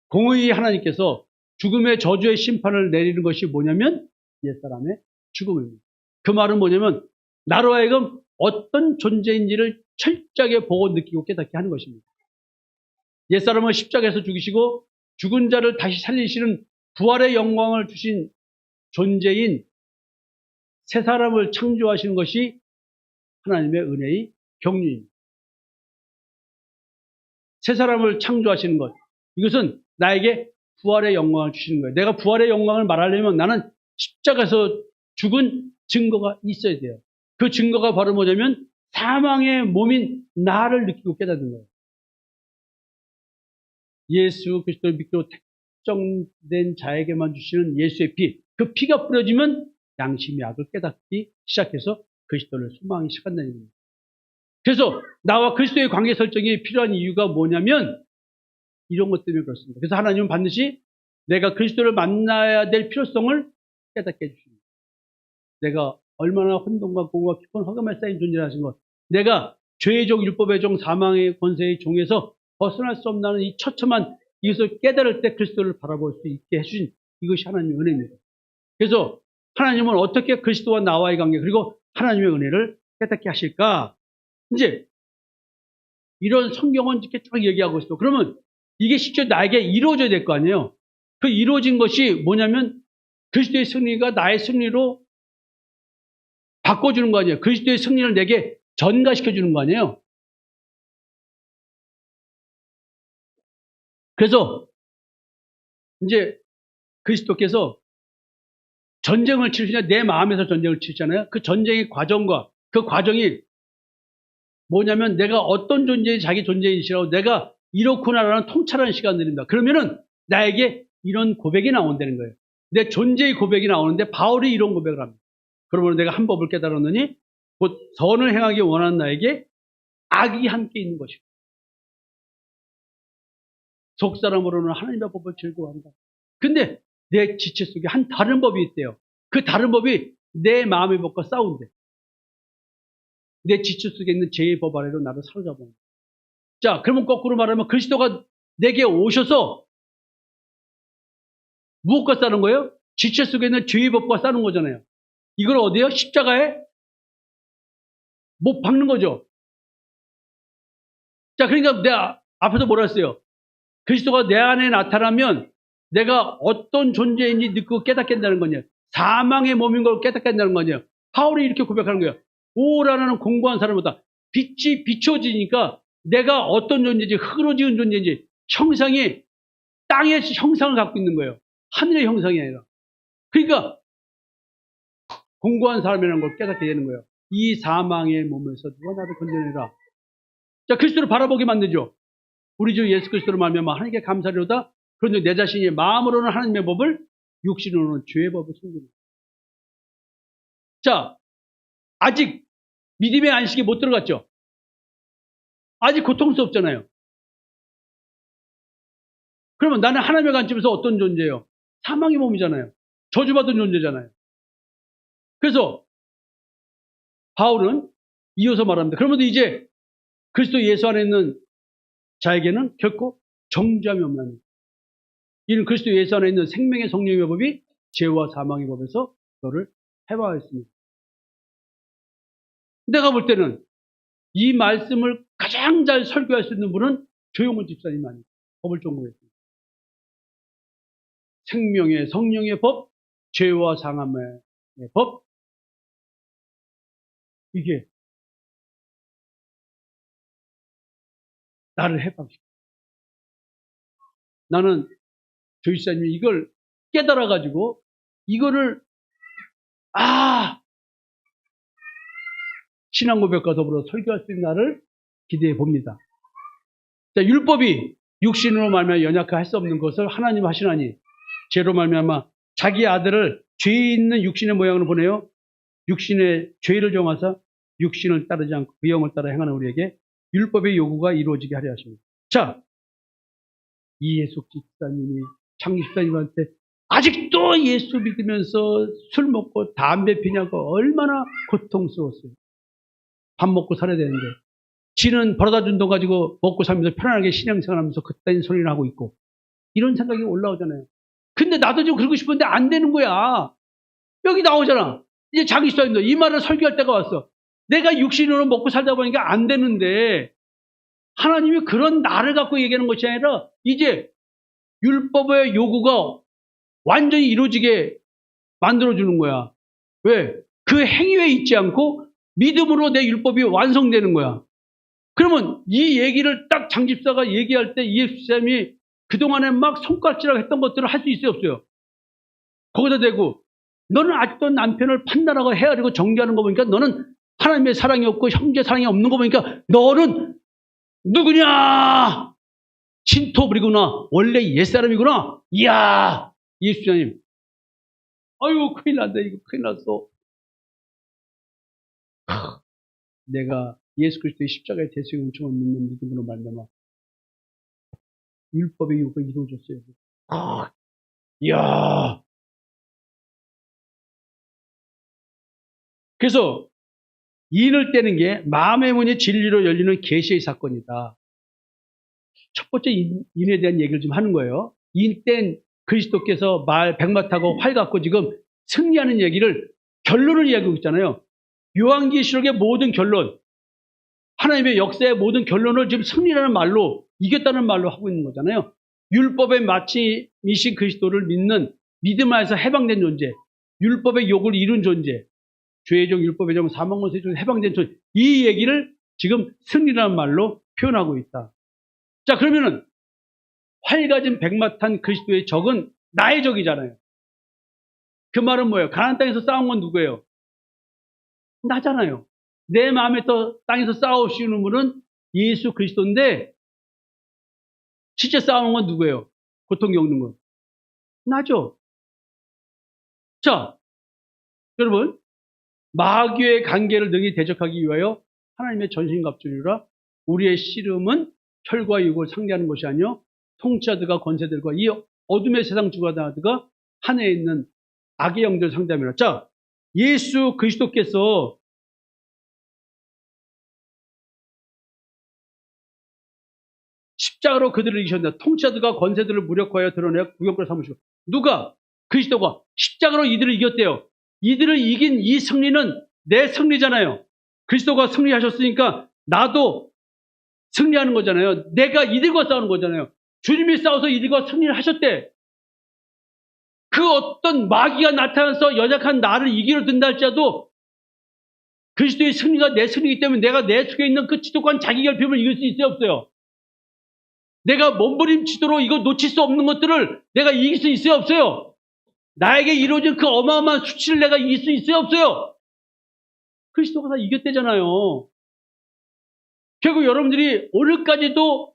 공의의 하나님께서 죽음의 저주의 심판을 내리는 것이 뭐냐면 옛사람의 죽음입니다. 그 말은 뭐냐면 나로 하여금 어떤 존재인지를 철저하게 보고 느끼고 깨닫게 하는 것입니다. 옛사람을 십자가에서 죽이시고 죽은 자를 다시 살리시는 부활의 영광을 주신 존재인 새 사람을 창조하시는 것이 하나님의 은혜의 경륜입니다. 새 사람을 창조하시는 것, 이것은 나에게 부활의 영광을 주시는 거예요. 내가 부활의 영광을 말하려면 나는 십자가에서 죽은 증거가 있어야 돼요. 그 증거가 바로 뭐냐면 사망의 몸인 나를 느끼고 깨닫는 거예요. 예수 그리스도를 믿고 특정된 자에게만 주시는 예수의 피, 그 피가 뿌려지면 양심의 악을 깨닫기 시작해서 그리스도를 소망하기 시작한다는 겁니다. 그래서 나와 그리스도의 관계 설정이 필요한 이유가 뭐냐면 이런 것 때문에 그렇습니다. 그래서 하나님은 반드시 내가 그리스도를 만나야 될 필요성을 깨닫게 해주십니다. 내가 얼마나 혼돈과 공허와 깊은 허감에 쌓인 존재라는 것, 내가 죄의 종, 율법의 종, 사망의 권세의 종에서 벗어날 수 없는 이 처참한 이것을 깨달을 때 그리스도를 바라볼 수 있게 해주신 이것이 하나님의 은혜입니다. 그래서 하나님은 어떻게 그리스도와 나와의 관계 그리고 하나님의 은혜를 깨닫게 하실까? 이제 이런 성경은 이렇게 쭉 얘기하고 있어. 그러면 이게 실제 나에게 이루어져야 될 거 아니에요. 그 이루어진 것이 뭐냐면 그리스도의 승리가 나의 승리로 바꿔주는 거 아니에요. 그리스도의 승리를 내게 전가시켜주는 거 아니에요. 그래서 이제 그리스도께서 전쟁을 치르시냐, 내 마음에서 전쟁을 치르잖아요. 그 전쟁의 과정과 그 과정이 뭐냐면 내가 어떤 존재인지 자기 존재인지라고 내가 이렇구나라는 통찰하는 시간을 드립니다. 그러면은 나에게 이런 고백이 나온다는 거예요. 내 존재의 고백이 나오는데 바울이 이런 고백을 합니다. 그러면 내가 한 법을 깨달았느니 곧 선을 행하기 원하는 나에게 악이 함께 있는 것이고 속사람으로는 하나님의 법을 즐거워한다. 근데 내 지체 속에 한 다른 법이 있대요. 그 다른 법이 내 마음의 법과 싸운대. 내 지체 속에 있는 죄의 법 아래로 나를 사로잡아요. 자, 그러면 거꾸로 말하면 그리스도가 내게 오셔서 무엇과 싸는 거예요? 지체 속에 있는 죄의 법과 싸는 거잖아요. 이걸 어디에요? 십자가에 못 박는 거죠. 자, 그러니까 내가 앞에서 뭐라 했어요? 그리스도가 내 안에 나타나면 내가 어떤 존재인지 느끼고 깨닫게 된다는 거냐. 사망의 몸인 걸 깨닫게 된다는 거냐. 바울이 이렇게 고백하는 거예요. 오라는 공고한 사람보다 빛이 비춰지니까 내가 어떤 존재인지, 흙으로 지은 존재인지, 형상이 땅의 형상을 갖고 있는 거예요. 하늘의 형상이 아니라. 그러니까 공고한 사람이라는 걸 깨닫게 되는 거예요. 이 사망의 몸에서 누가 나를 건져내라. 자, 그리스도를 바라보게 만들죠. 우리 주 예수 그리스도로 말미암아 하나님께 감사리로다. 그런데 내 자신이 마음으로는 하나님의 법을, 육신으로는 죄의 법을 숨깁니다. 자, 아직 믿음의 안식이 못 들어갔죠? 아직 고통스럽잖아요. 그러면 나는 하나님의 관점에서 어떤 존재예요? 사망의 몸이잖아요. 저주받은 존재잖아요. 그래서 바울은 이어서 말합니다. 그러면 이제 그리스도 예수 안에 있는 자에게는 결코 정죄함이 없나니 이는 그리스도 예수 안에 있는 생명의 성령의 법이 죄와 사망의 법에서 너를 해방하였습니다. 내가 볼 때는 이 말씀을 가장 잘 설교할 수 있는 분은 조용훈 집사님 아닙니다. 법을 전공했습니다. 생명의 성령의 법, 죄와 사망의 법, 이게 나를 해방시켜. 나는 조이사님이 이걸 깨달아가지고 이거를 신앙 고백과 더불어 설교할 수 있는 날을 기대해 봅니다. 자, 율법이 육신으로 말미암아 연약할 수 없는 것을 하나님 하시나니 죄로 말미암아 자기 아들을 죄 있는 육신의 모양으로 보내요. 육신의 죄를 정하사 육신을 따르지 않고 그 영을 따라 행하는 우리에게 율법의 요구가 이루어지게 하려 하십니다. 자, 이예숙 집사님이 장기 집사님한테 아직도 예수 믿으면서 술 먹고 담배 피냐고 얼마나 고통스러웠어요. 밥 먹고 살아야 되는데 지는 벌어다 준 돈 가지고 먹고 살면서 편안하게 신앙생활하면서 그딴 소리를 하고 있고 이런 생각이 올라오잖아요. 근데 나도 좀 그러고 싶은데 안 되는 거야. 여기 나오잖아. 이제 장기 집사님도 이 말을 설교할 때가 왔어. 내가 육신으로 먹고 살다 보니까 안 되는데 하나님이 그런 나를 갖고 얘기하는 것이 아니라 이제 율법의 요구가 완전히 이루어지게 만들어주는 거야. 왜? 그 행위에 있지 않고 믿음으로 내 율법이 완성되는 거야. 그러면 이 얘기를 딱 장집사가 얘기할 때 이예수님이 그동안에 막 손가락질하고 했던 것들을 할 수 있어요, 없어요? 거기다 대고 너는 아직도 남편을 판단하고 헤아리고 정죄하는 거 보니까 너는 하나님의 사랑이 없고 형제 사랑이 없는 거 보니까 너는 누구냐? 신토불이구나. 원래 옛사람이구나. 이야, 예수님. 아유, 큰일 난다. 이거 큰일 났어. 내가 예수 그리스도의 십자가의 대속의 은총을 믿는 믿음으로 말미암아 율법의 요구가 이루어졌어요. 이야. 그래서 인을 떼는 게 마음의 문이 진리로 열리는 계시의 사건이다. 첫 번째 인에 대한 얘기를 좀 하는 거예요. 인 뗀 그리스도께서 백마 타고 활 갖고 지금 승리하는 얘기를 결론을 이야기하고 있잖아요. 요한계시록의 모든 결론, 하나님의 역사의 모든 결론을 지금 승리라는 말로, 이겼다는 말로 하고 있는 거잖아요. 율법의 마침이신 그리스도를 믿는 믿음 안에서 해방된 존재, 율법의 욕을 이룬 존재, 죄의 종, 율법의 종, 사망권세의 종 해방된 존재, 이 얘기를 지금 승리라는 말로 표현하고 있다. 자, 그러면은 활 가진 백마 탄 그리스도의 적은 나의 적이잖아요. 그 말은 뭐예요? 가나안 땅에서 싸운 건 누구예요? 나잖아요. 내 마음에 또 땅에서 싸우시는 분은 예수 그리스도인데 실제 싸우는 건 누구예요? 고통 겪는 건 나죠. 자, 여러분, 마귀의 관계를 능히 대적하기 위하여 하나님의 전신갑주리라. 우리의 씨름은 혈과 육을 상대하는 것이 아니요 통치자들과 권세들과 이 어둠의 세상 주관자들과 하늘에 있는 악의 영들을 상대합니다. 자, 예수 그리스도께서 십자가로 그들을 이기셨는데 통치자들과 권세들을 무력화하여 드러내어 구경거리 삼으시고 누가? 그리스도가 십자가로 이들을 이겼대요. 이들을 이긴 이 승리는 내 승리잖아요. 그리스도가 승리하셨으니까 나도 승리하는 거잖아요. 내가 이들과 싸우는 거잖아요. 주님이 싸워서 이들과 승리를 하셨대. 그 어떤 마귀가 나타나서 연약한 나를 이기려 든다 할지라도 그리스도의 승리가 내 승리이기 때문에 내가 내 속에 있는 그 지독한 자기 결핍을 이길 수 있어요, 없어요? 내가 몸부림치도록 이거 놓칠 수 없는 것들을 내가 이길 수 있어요, 없어요? 나에게 이루어진 그 어마어마한 수치를 내가 이길 수 있어요, 없어요? 그리스도가 다 이겼대잖아요. 결국 여러분들이 오늘까지도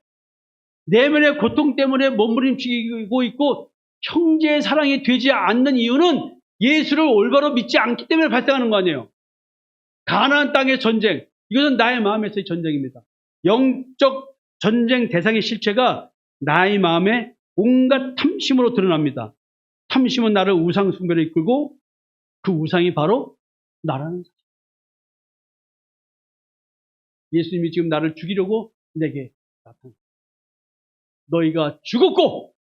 내면의 고통 때문에 몸부림치고 있고 형제의 사랑이 되지 않는 이유는 예수를 올바로 믿지 않기 때문에 발생하는 거 아니에요. 가나안 땅의 전쟁, 이것은 나의 마음에서의 전쟁입니다. 영적 전쟁 대상의 실체가 나의 마음에 온갖 탐심으로 드러납니다. 탐심은 나를 우상 숭배로 이끌고 그 우상이 바로 나라는 사실. 예수님이 지금 나를 죽이려고 내게 나타났다. 너희가 죽었고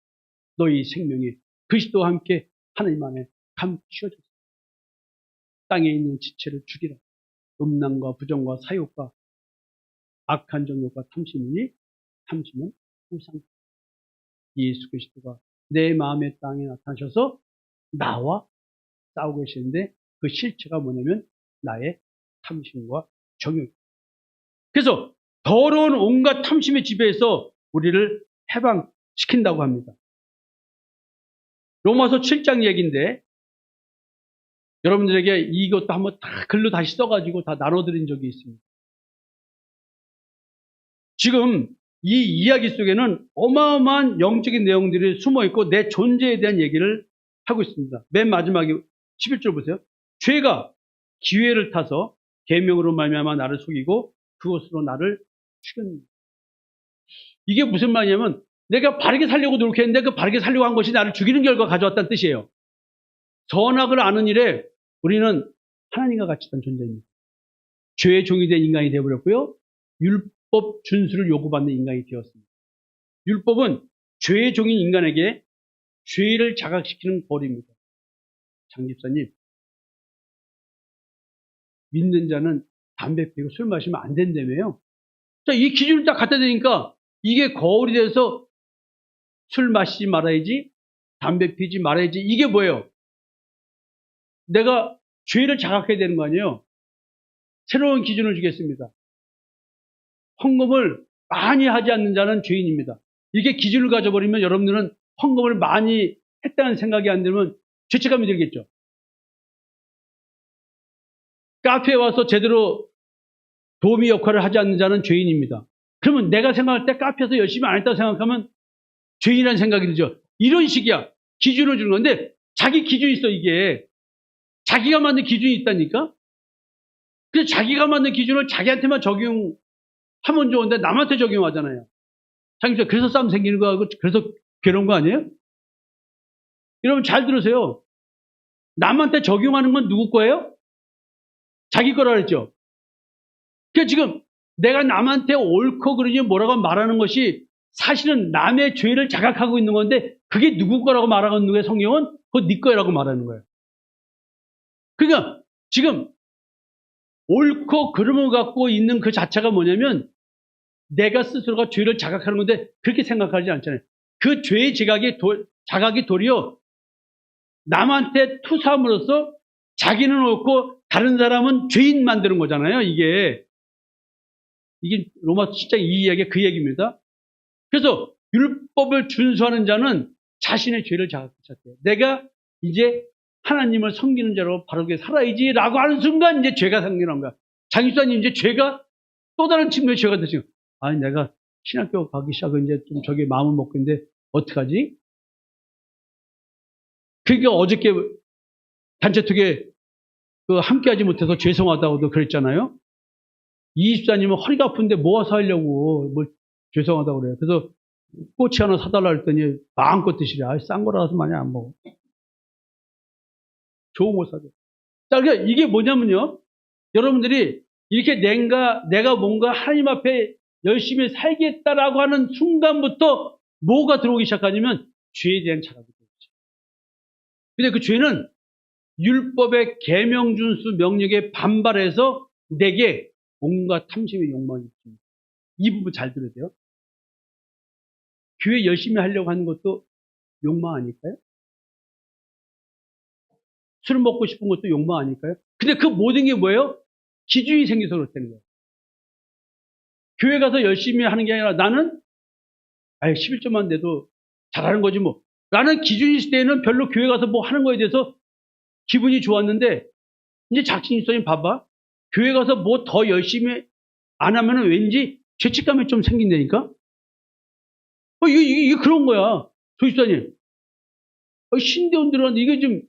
너희 생명이 그리스도와 함께 하나님 안에 감추어졌다. 땅에 있는 지체를 죽이라. 음란과 부정과 사욕과 악한 정욕과 탐심이니 탐심은 우상. 예수 그리스도가 내 마음의 땅에 나타나셔서 나와 싸우고 계시는데 그 실체가 뭐냐면 나의 탐심과 정욕. 그래서 더러운 온갖 탐심의 지배에서 우리를 해방시킨다고 합니다. 로마서 7장 얘기인데 여러분들에게 이것도 한번 다 글로 다시 써가지고 다 나눠드린 적이 있습니다. 지금 이 이야기 속에는 어마어마한 영적인 내용들이 숨어있고 내 존재에 대한 얘기를 하고 있습니다. 맨 마지막에 11절 보세요. 죄가 기회를 타서 계명으로 말미암아 나를 속이고 그것으로 나를 죽였습니다. 이게 무슨 말이냐면 내가 바르게 살려고 노력했는데 그 바르게 살려고 한 것이 나를 죽이는 결과 가져왔다는 뜻이에요. 선악을 아는 일에 우리는 하나님과 같이 된 존재입니다. 죄의 종이 된 인간이 되어버렸고요. 율법 준수를 요구받는 인간이 되었습니다. 율법은 죄의 종인 인간에게 죄를 자각시키는 벌입니다. 장 집사님, 믿는 자는 담배 피우고 술 마시면 안 된다며요. 자, 이 기준을 딱 갖다 대니까 이게 거울이 돼서 술 마시지 말아야지, 담배 피지 말아야지. 이게 뭐예요? 내가 죄를 자각해야 되는 거 아니에요? 새로운 기준을 주겠습니다. 헌금을 많이 하지 않는 자는 죄인입니다. 이게 기준을 가져버리면 여러분들은 헌금을 많이 했다는 생각이 안 들면 죄책감이 들겠죠. 카페에 와서 제대로 도우미 역할을 하지 않는 자는 죄인입니다. 그러면 내가 생각할 때 카페에서 열심히 안 했다고 생각하면 죄인이라는 생각이 들죠. 이런 식이야. 기준을 주는 건데 자기 기준이 있어 이게. 자기가 만든 기준이 있다니까. 그래서 자기가 만든 기준을 자기한테만 적용하면 좋은데 남한테 적용하잖아요. 자기 그래서 싸움 생기는 거하고 그래서 괴로운 거 아니에요? 여러분 잘 들으세요. 남한테 적용하는 건 누구 거예요? 자기 거라 그랬죠. 그러니까 지금 내가 남한테 옳고 그러니 뭐라고 말하는 것이 사실은 남의 죄를 자각하고 있는 건데 그게 누구 거라고 말하고 있는 거예요. 성경은 그거 네 거라고 말하는 거예요. 그러니까 지금 옳고 그름을 갖고 있는 그 자체가 뭐냐면 내가 스스로가 죄를 자각하는 건데 그렇게 생각하지 않잖아요. 그 죄의 자각이 도리어 남한테 투사함으로써 자기는 옳고 다른 사람은 죄인 만드는 거잖아요. 이게 로마서 7장 이 이야기가 그 얘기입니다. 그래서 율법을 준수하는 자는 자신의 죄를 자각했대요. 내가 이제 하나님을 섬기는 자로 바르게 살아야지 라고 하는 순간 이제 죄가 생기는 거야. 장기사님 이제 죄가 또 다른 측면의 죄가 되죠. 아니 내가 신학교 가기 시작은 이제 좀 저게 마음을 먹고 있는데 어떡하지? 그러니까 어저께 단체톡에 함께하지 못해서 죄송하다고도 그랬잖아요. 이 집사님은 허리가 아픈데 모아서 하려고 뭘 죄송하다고 그래요. 그래서 꼬치 하나 사달라 했더니 마음껏 드시래. 아, 싼 거라서 많이 안 먹어. 좋은 거 사줘. 자, 그러니까 이게 뭐냐면요. 여러분들이 이렇게 내가 뭔가 하나님 앞에 열심히 살겠다라고 하는 순간부터 뭐가 들어오기 시작하냐면 죄에 대한 자각이 들어오죠. 근데 그 죄는 율법의 계명 준수 명령에 반발해서 내게 온갖 탐심의 욕망이 있습니다. 이 부분 잘 들어야 돼요. 교회 열심히 하려고 하는 것도 욕망 아닐까요? 술 먹고 싶은 것도 욕망 아닐까요? 근데 그 모든 게 뭐예요? 기준이 생겨서 그렇다는 거예요. 교회 가서 열심히 하는 게 아니라 나는 11점만 내도 잘하는 거지 뭐. 라는 기준이 있을 때는 별로 교회 가서 뭐 하는 거에 대해서 기분이 좋았는데 이제 작심 있어요. 봐봐. 교회 가서 뭐 더 열심히 안 하면은 왠지 죄책감이 좀 생긴다니까? 이게 그런 거야. 조집사님. 신대원 들어왔는데 이게 좀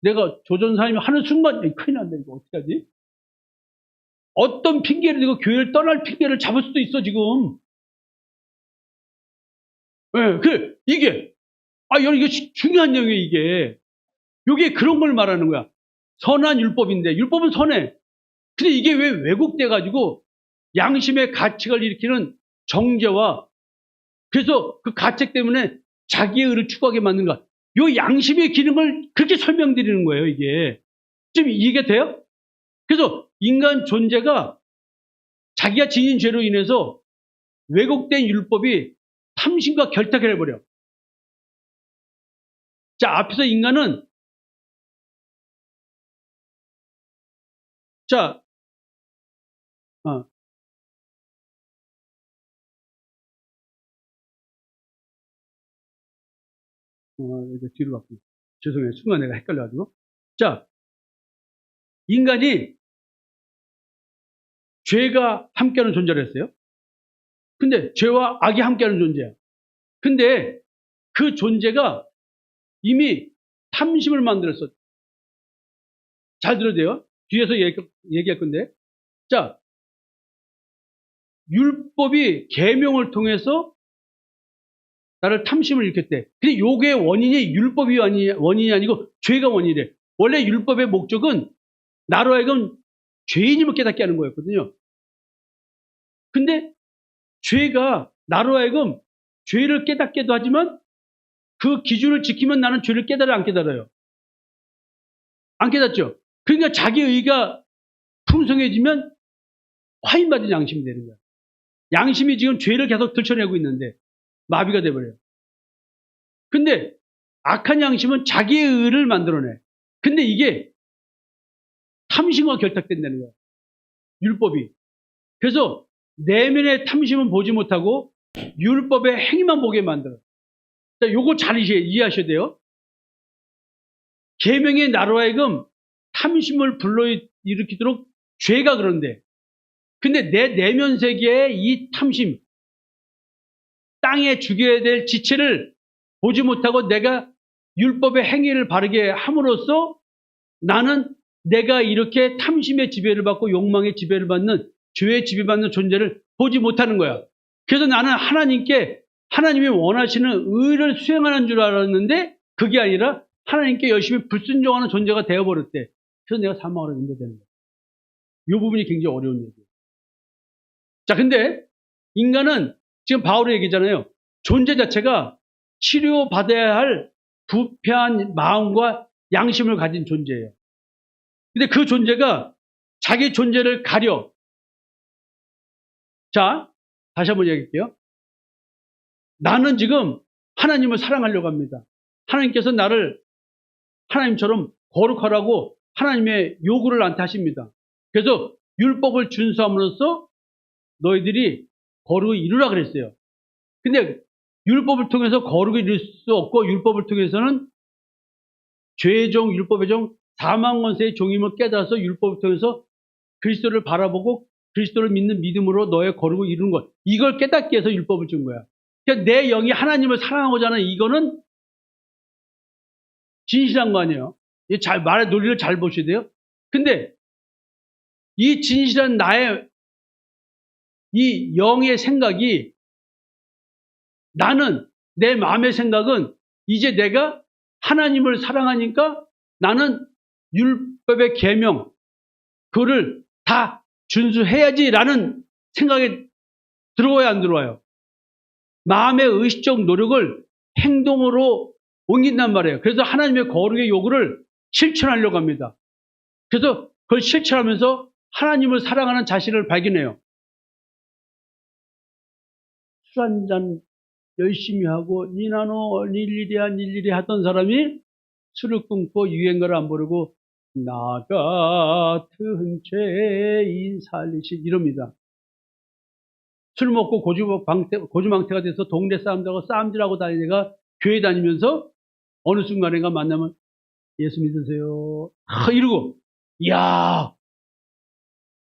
내가 조전사님이 하는 순간 큰일 난다. 이거 어떡하지? 어떤 핑계를 대고 교회를 떠날 핑계를 잡을 수도 있어 지금. 이게 이게 중요한 내용이에요. 이게 그런 걸 말하는 거야. 선한 율법인데 율법은 선해. 근데 이게 왜 왜곡돼 가지고 양심의 가책을 일으키는 정죄와 그래서 그 가책 때문에 자기의 의를 추구하게 만든가. 요 양심의 기능을 그렇게 설명드리는 거예요. 이게 지금 이게 돼요? 그래서 인간 존재가 자기가 지닌 죄로 인해서 왜곡된 율법이 탐심과 결탁을 해버려. 자, 앞에서 인간은 자, 이제 뒤로 갔고. 죄송해요. 순간 내가 헷갈려가지고. 자, 인간이 죄가 함께하는 존재를 했어요. 근데 죄와 악이 함께하는 존재야. 근데 그 존재가 이미 탐심을 만들었어. 잘 들어야 돼요. 뒤에서 얘기할 건데. 자, 율법이 계명을 통해서 나를 탐심을 일으켰대. 근데 요게 원인이 율법이 원인이 아니고 죄가 원인이래. 원래 율법의 목적은 나로 하여금 죄인임을 깨닫게 하는 거였거든요. 근데 죄가 나로 하여금 죄를 깨닫게도 하지만 그 기준을 지키면 나는 죄를 깨달아요, 안 깨달아요? 안 깨닫죠? 그러니까 자기 의가 풍성해지면 화인받은 양심이 되는 거야. 양심이 지금 죄를 계속 들춰내고 있는데 마비가 돼버려요. 근데 악한 양심은 자기의 의를 만들어내. 근데 이게 탐심과 결탁된다는 거야. 율법이. 그래서 내면의 탐심은 보지 못하고 율법의 행위만 보게 만들어. 자, 요거 잘 이해하셔야 돼요. 계명의 나로 하여금 탐심을 불러일으키도록 죄가 그런데. 근데 내 내면 세계의 이 탐심, 땅에 죽여야 될 지체를 보지 못하고 내가 율법의 행위를 바르게 함으로써 나는 내가 이렇게 탐심의 지배를 받고 욕망의 지배를 받는 죄의 지배받는 존재를 보지 못하는 거야. 그래서 나는 하나님이 원하시는 의를 수행하는 줄 알았는데 그게 아니라 하나님께 열심히 불순종하는 존재가 되어버렸대. 그래서 내가 사망으로 인도되는 거야. 이 부분이 굉장히 어려운 얘기예요. 자, 근데 인간은 지금 바울의 얘기잖아요. 존재 자체가 치료받아야 할 부패한 마음과 양심을 가진 존재예요. 근데 그 존재가 자기 존재를 가려. 자, 다시 한번 얘기할게요. 나는 지금 하나님을 사랑하려고 합니다. 하나님께서 나를 하나님처럼 거룩하라고 하나님의 요구를 나한테 하십니다. 그래서 율법을 준수함으로써 너희들이 거룩을 이루라 그랬어요. 근데 율법을 통해서 거룩을 이룰 수 없고 율법을 통해서는 죄의 종, 율법의 종, 사망 권세의 종임을 깨달아서 율법을 통해서 그리스도를 바라보고 그리스도를 믿는 믿음으로 너의 거룩을 이루는 것. 이걸 깨닫기 위해서 율법을 준 거야. 그러니까 내 영이 하나님을 사랑하고자 하는 이거는 진실한 거 아니에요. 말의 논리를 잘 보셔야 돼요. 근데 이 진실한 나의 이 영의 생각이 나는 내 마음의 생각은 이제 내가 하나님을 사랑하니까 나는 율법의 계명 그거를 다 준수해야지라는 생각에 들어와요, 안 들어와요? 마음의 의식적 노력을 행동으로 옮긴단 말이에요. 그래서 하나님의 거룩의 요구를 실천하려고 합니다. 그래서 그걸 실천하면서 하나님을 사랑하는 자신을 발견해요. 술 한잔 열심히 하고 니나노 일일이 하던 사람이 술을 끊고 유행가를 안 부르고 나 같은 죄인 살리시 이럽니다. 술 먹고 고주망태가 돼서 동네 사람들하고 싸움질하고 다니다가 교회 다니면서 어느 순간인가 만나면 예수 믿으세요. 이러고 이야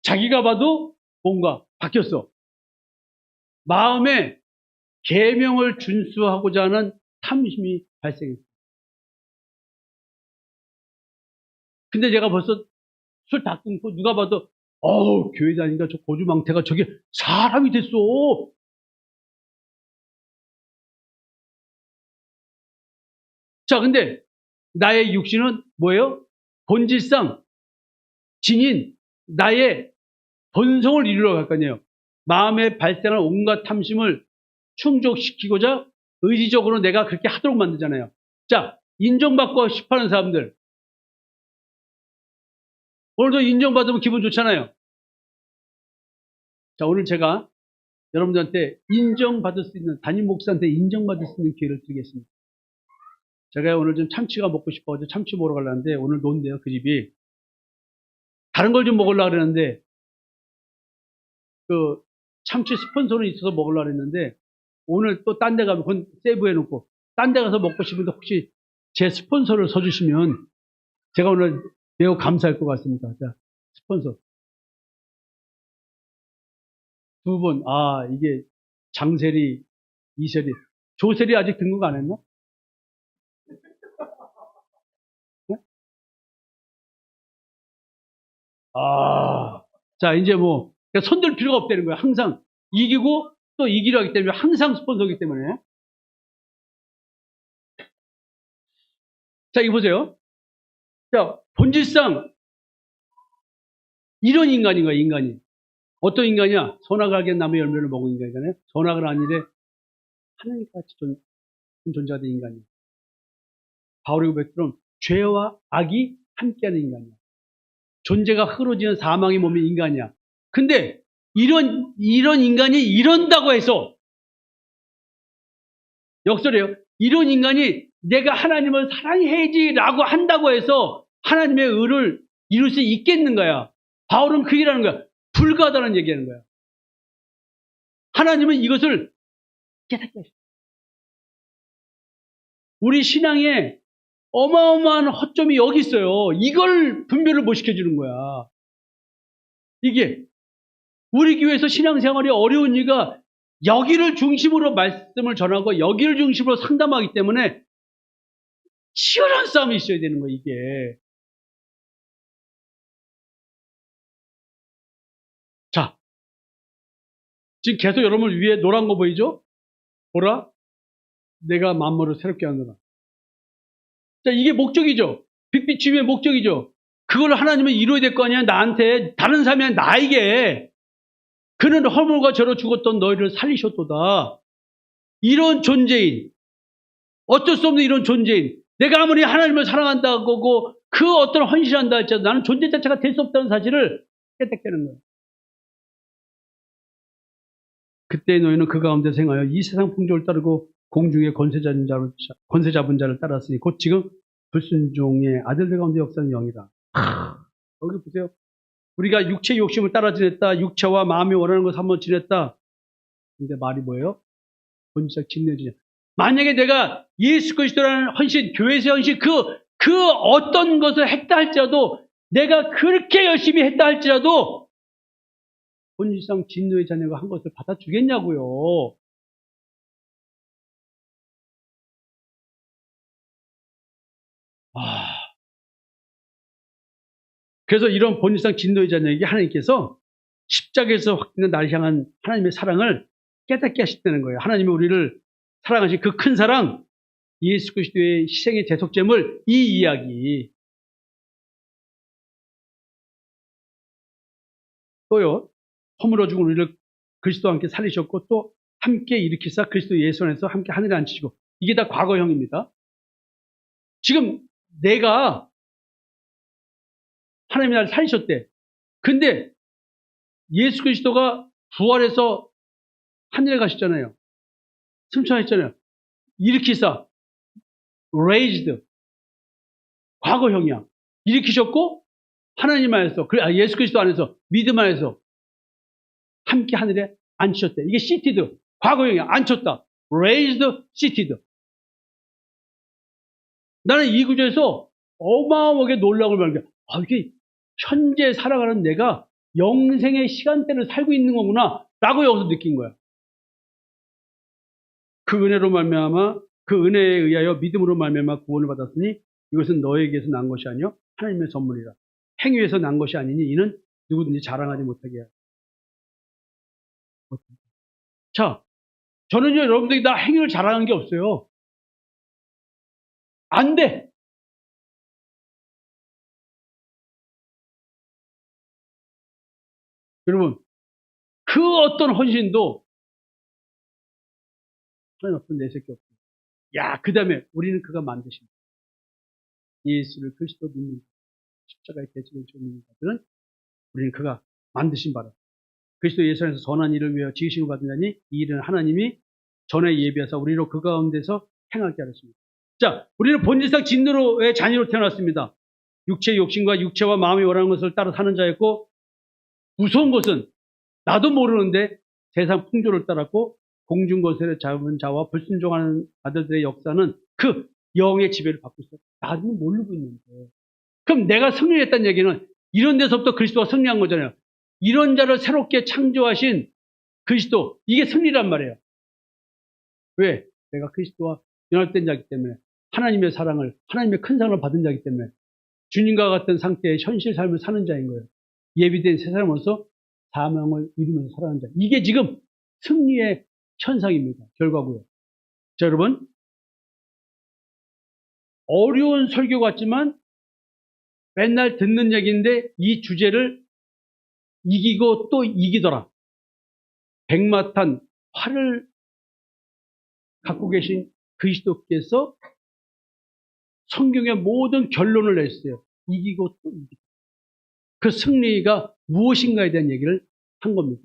자기가 봐도 뭔가 바뀌었어. 마음에 계명을 준수하고자 하는 탐심이 발생했어요. 근데 제가 벌써 술 다 끊고 누가 봐도 교회 다니니까 저 고주망태가 저게 사람이 됐어. 자, 근데 나의 육신은 뭐예요? 본질상 진인 나의 본성을 이루러 갈 거 아니에요. 마음에 발생할 온갖 탐심을 충족시키고자 의지적으로 내가 그렇게 하도록 만들잖아요. 자, 인정받고 싶어하는 사람들. 오늘도 인정받으면 기분 좋잖아요. 자, 오늘 제가 여러분들한테 인정받을 수 있는, 담임 목사한테 인정받을 수 있는 기회를 드리겠습니다. 제가 오늘 좀 참치가 먹고 싶어서 참치 먹으러 가려는데 오늘 논대요, 그 집이. 다른 걸 좀 먹으려고 그랬는데 그 참치 스폰서는 있어서 먹으려고 했는데 오늘 또 딴 데 가면 그건 세이브해 놓고 딴 데 가서 먹고 싶은데 혹시 제 스폰서를 써주시면 제가 오늘 매우 감사할 것 같습니다. 자, 스폰서. 두 분, 이게 장세리, 이세리. 조세리 아직 등록 안 했나? 네? 자, 이제 뭐, 손들 필요가 없다는 거예요. 항상 이기고 또 이기려 하기 때문에 항상 스폰서이기 때문에. 자, 이거 보세요. 자, 본질상 이런 인간인 거야, 인간이. 어떤 인간이야? 선악을 알게 나무의 열매를 먹은 인간이잖아요. 선악을 아니래 하나님같이 존재가 된 인간이야. 바울의 고백처럼 죄와 악이 함께하는 인간이야. 존재가 흐려지는 사망의 몸인 인간이야. 근데 이런 인간이 이런다고 해서 역설이에요. 이런 인간이 내가 하나님을 사랑해야지라고 한다고 해서 하나님의 의를 이룰 수 있겠는가야? 바울은 그 얘기를 하는 거야. 불가하다는 얘기하는 거야. 하나님은 이것을 깨닫게 하셨어요. 우리 신앙에 어마어마한 허점이 여기 있어요. 이걸 분별을 못 시켜주는 거야. 이게 우리 교회에서 신앙생활이 어려운 이유가 여기를 중심으로 말씀을 전하고 여기를 중심으로 상담하기 때문에 치열한 싸움이 있어야 되는 거예요. 이게. 자, 지금 계속 여러분 위에 노란 거 보이죠? 보라, 내가 만물을 새롭게 하노라. 자, 이게 목적이죠. 빛빛 취임의 목적이죠. 그걸 하나님은 이루어야 될 거 아니야. 나한테, 다른 사람이 아니라 나에게. 그는 허물과 저로 죽었던 너희를 살리셨도다. 이런 존재인, 어쩔 수 없는 이런 존재인, 내가 아무리 하나님을 사랑한다고 그 어떤 헌신을 한다 할지라도 나는 존재 자체가 될 수 없다는 사실을 깨닫게 하는 거예요. 그때 너희는 그 가운데 생하여 이 세상 풍조를 따르고 공중의 권세 잡은 자를 따랐으니 곧 지금 불순종의 아들들 가운데 역사는 영이다. 여기 보세요. 우리가 육체 욕심을 따라 지냈다. 육체와 마음이 원하는 것을 한번 지냈다. 근데 말이 뭐예요? 본질적 진리지냐. 만약에 내가 예수 그리스도라는 헌신, 교회에서 헌신, 그 어떤 것을 했다 할지라도, 내가 그렇게 열심히 했다 할지라도, 본질상 진노의 자녀가 한 것을 받아주겠냐고요. 그래서 이런 본질상 진노의 자녀에게 하나님께서 십자가에서 확인된 나를 향한 하나님의 사랑을 깨닫게 하셨다는 거예요. 하나님이 우리를 사랑하신 그 큰 사랑, 예수 그리스도의 희생의 대속죄물, 이 이야기. 또요, 허물어 죽은 우리를 그리스도와 함께 살리셨고 또 함께 일으키사 그리스도 예수 안에서 함께 하늘에 앉히시고, 이게 다 과거형입니다. 지금 내가 하나님이 나를 살리셨대. 근데 예수 그리스도가 부활해서 하늘에 가셨잖아요. 승천했잖아요. 일으키사, raised, 과거형이야. 일으키셨고 하나님 안에서, 예수 그리스도 안에서, 믿음 안에서 함께 하늘에 앉히셨대. 이게 seated, 과거형이야. 앉혔다. raised, seated. 나는 이 구절에서 어마어마하게 놀라움을 발견해. 이게 현재 살아가는 내가 영생의 시간대를 살고 있는 거구나 라고 여기서 느낀 거야. 그 은혜로 말미암아 그 은혜에 의하여 믿음으로 말미암아 구원을 받았으니 이것은 너에게서 난 것이 아니요 하나님의 선물이라. 행위에서 난 것이 아니니 이는 누구든지 자랑하지 못하게 하라. 자, 저는요 여러분들이 다 행위를 자랑하는 게 없어요. 안 돼. 여러분, 그 어떤 헌신도 하나님 앞에 내세울 게 없어요. 야, 그 다음에 우리는 그가 만드신 예수를 그리스도 믿는 십자가의 대속을 믿는 자들은 우리는 그가 만드신 바라. 그리스도 예수 안에서 선한 일을 위하여 지으심을 받은 자니 이 일은 하나님이 전에 예비하사 우리로 그 가운데서 행하게 하셨습니다. 자, 우리는 본질상 진노의 자녀로 태어났습니다. 육체의 욕심과 육체와 마음이 원하는 것을 따라 사는 자였고, 무서운 것은 나도 모르는데 세상 풍조를 따랐고 공중것을 잡은 자와 불순종하는 아들들의 역사는 그 영의 지배를 받고 있어요. 나도 모르고 있는데. 그럼 내가 승리했다는 얘기는 이런 데서부터 그리스도가 승리한 거잖아요. 이런 자를 새롭게 창조하신 그리스도, 이게 승리란 말이에요. 왜? 내가 그리스도와 연합된 자이기 때문에, 하나님의 사랑을, 하나님의 큰 사랑을 받은 자이기 때문에 주님과 같은 상태의 현실 삶을 사는 자인 거예요. 예비된 새 사람으로서 사명을 이루면서 살아가는 자. 이게 지금 승리의 현상입니다. 결과고요. 자, 여러분, 어려운 설교 같지만 맨날 듣는 얘기인데 이 주제를 이기고 또 이기더라. 백마탄 활을 갖고 계신 그리스도께서 성경의 모든 결론을 냈어요. 이기고 또 이기고. 그 승리가 무엇인가에 대한 얘기를 한 겁니다.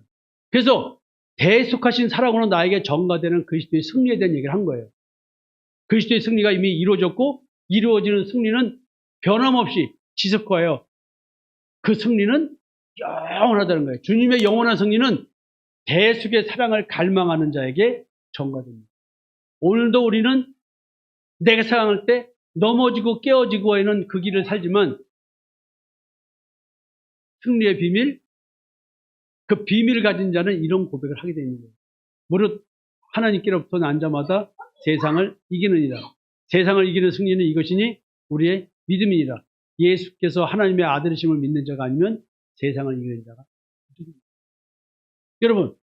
그래서 대속하신 사랑으로 나에게 전가되는 그리스도의 승리에 대한 얘기를 한 거예요. 그리스도의 승리가 이미 이루어졌고 이루어지는 승리는 변함없이 지속하여 그 승리는 영원하다는 거예요. 주님의 영원한 승리는 대속의 사랑을 갈망하는 자에게 전가됩니다. 오늘도 우리는 내가 사랑할 때 넘어지고 깨어지고 하는 그 길을 살지만 승리의 비밀, 그 비밀을 가진 자는 이런 고백을 하게 되는 거예요. 무릇 하나님께로부터 난 자마다 세상을 이기느니라. 세상을 이기는 승리는 이것이니 우리의 믿음이니라. 예수께서 하나님의 아들이심을 믿는 자가 아니면 세상을 이기는 자가 없습니다. 여러분,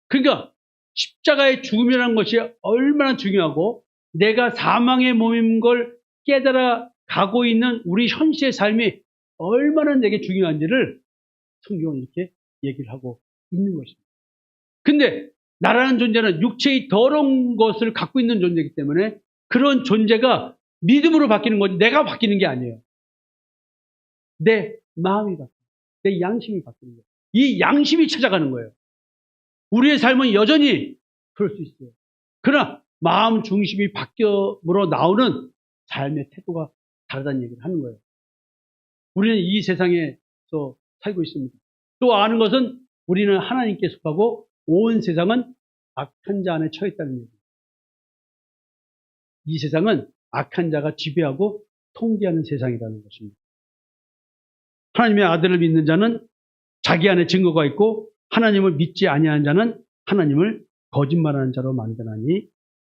그러니까 십자가의 죽음이라는 것이 얼마나 중요하고 내가 사망의 몸인 걸 깨달아 가고 있는 우리 현실의 삶이 얼마나 내게 중요한지를 성경은 이렇게 얘기를 하고 있는 것입니다. 근데 나라는 존재는 육체의 더러운 것을 갖고 있는 존재이기 때문에 그런 존재가 믿음으로 바뀌는 거지 내가 바뀌는 게 아니에요. 내 마음이 바뀌어요. 내 양심이 바뀌는 거예요. 이 양심이 찾아가는 거예요. 우리의 삶은 여전히 그럴 수 있어요. 그러나 마음 중심이 바뀌어으로 나오는 삶의 태도가 다르다는 얘기를 하는 거예요. 우리는 이 세상에서 살고 있습니다. 또 아는 것은 우리는 하나님께 속하고 온 세상은 악한 자 안에 처했다는 얘기입니다. 이 세상은 악한 자가 지배하고 통제하는 세상이라는 것입니다. 하나님의 아들을 믿는 자는 자기 안에 증거가 있고 하나님을 믿지 아니하는 자는 하나님을 거짓말하는 자로 만드나니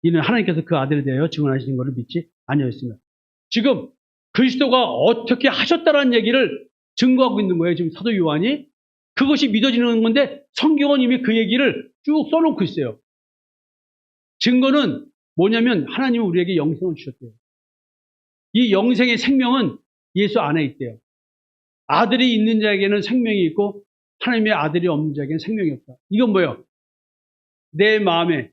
이는 하나님께서 그 아들에 대하여 증언하시는 것을 믿지 아니하였습니다. 지금 그리스도가 어떻게 하셨다라는 얘기를 증거하고 있는 거예요. 지금 사도 요한이 그것이 믿어지는 건데 성경은 이미 그 얘기를 쭉 써놓고 있어요. 증거는 뭐냐면 하나님은 우리에게 영생을 주셨대요. 이 영생의 생명은 예수 안에 있대요. 아들이 있는 자에게는 생명이 있고 하나님의 아들이 없는 자에게는 생명이 없다. 이건 뭐예요? 내 마음에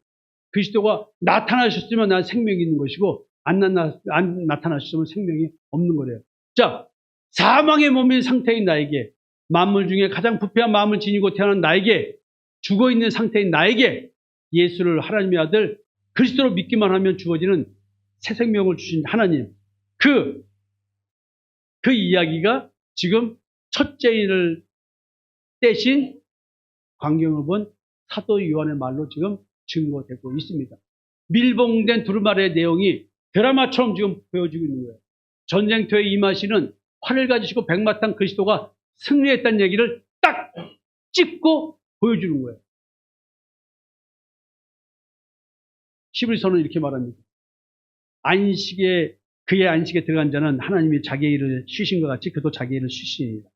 그리스도가 나타나셨으면 난 생명이 있는 것이고 안 나타나셨으면 생명이 없는 거래요. 자, 사망의 몸인 상태인 나에게 만물 중에 가장 부패한 마음을 지니고 태어난 나에게 죽어있는 상태인 나에게 예수를 하나님의 아들 그리스도로 믿기만 하면 주어지는 새 생명을 주신 하나님 그 이야기가 지금 첫째인을 떼신 광경을 본 사도 요한의 말로 지금 증거되고 있습니다. 밀봉된 두루마리의 내용이 드라마처럼 지금 보여지고 있는 거예요. 전쟁터에 임하시는 활을 가지시고 백마탄 그리스도가 승리했다는 얘기를 딱 찍고 보여주는 거예요. 히브리서는 이렇게 말합니다. 그의 안식에 들어간 자는 하나님이 자기의 일을 쉬신 것 같이 그도 자기의 일을 쉬시니라.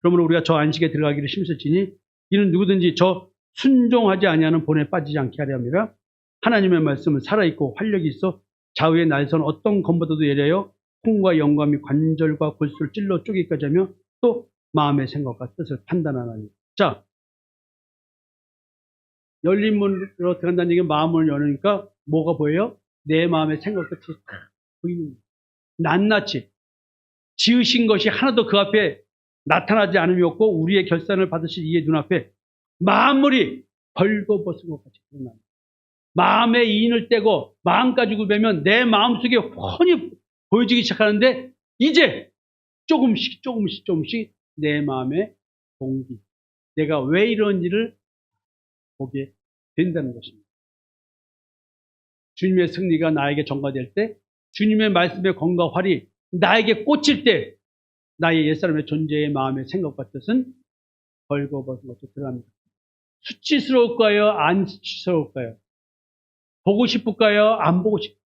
그러므로 우리가 저 안식에 들어가기를 힘쓸지니 이는 누구든지 저 순종하지 아니하는 본에 빠지지 않게 하려 함이라. 하나님의 말씀은 살아있고 활력이 있어 좌우의 날선 어떤 검보다도 예리하여 콩과 영감이 관절과 골수를 찔러 쪼개기까지 하며 또 마음의 생각과 뜻을 판단하나니. 자, 열린 문으로 들어간다는 얘기는 마음을 여니까 뭐가 보여요? 내 마음의 생각과 뜻이 딱 보이는 거예요. 낱낱이 지으신 것이 하나도 그 앞에 나타나지 않음이 없고 우리의 결산을 받으실 이의 눈앞에 만물이 벌거벗은 것 같이 드러납니다. 마음의 이인을 떼고 마음까지 구매면 내 마음속에 훤히 보여지기 시작하는데 이제 조금씩 내 마음의 동기, 내가 왜 이런지를 보게 된다는 것입니다. 주님의 승리가 나에게 전가될 때, 주님의 말씀의 검과 활이 나에게 꽂힐 때 나의 옛사람의 존재의 마음의 생각과 뜻은 벌거벗은 것으로 드러납니다. 수치스러울까요? 안 수치스러울까요? 보고 싶을까요? 안 보고 싶을까요?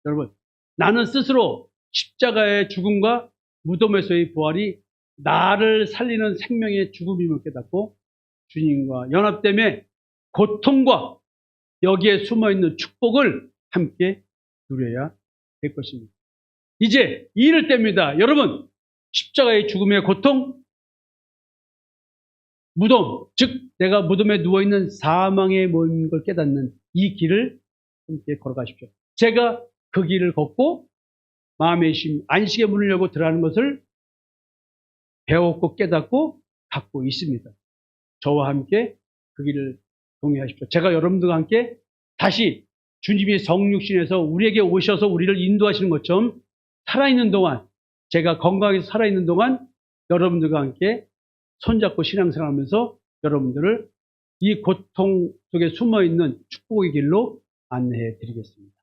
여러분, 나는 스스로 십자가의 죽음과 무덤에서의 부활이 나를 살리는 생명의 죽음임을 깨닫고 주님과 연합됨에 고통과 여기에 숨어있는 축복을 함께 누려야 될 것입니다. 이제 이를 때입니다. 여러분, 십자가의 죽음의 고통, 무덤, 즉 내가 무덤에 누워있는 사망에 모인 걸 깨닫는 이 길을 함께 걸어가십시오. 제가 그 길을 걷고 마음의 심, 안식의 문을 열고 들어가는 것을 배웠고 깨닫고 갖고 있습니다. 저와 함께 그 길을 동의하십시오. 제가 여러분들과 함께 다시 주님이 성육신에서 우리에게 오셔서 우리를 인도하시는 것처럼 살아있는 동안, 제가 건강하게 살아있는 동안 여러분들과 함께 손잡고 신앙생활하면서 여러분들을 이 고통 속에 숨어있는 축복의 길로 안내해 드리겠습니다.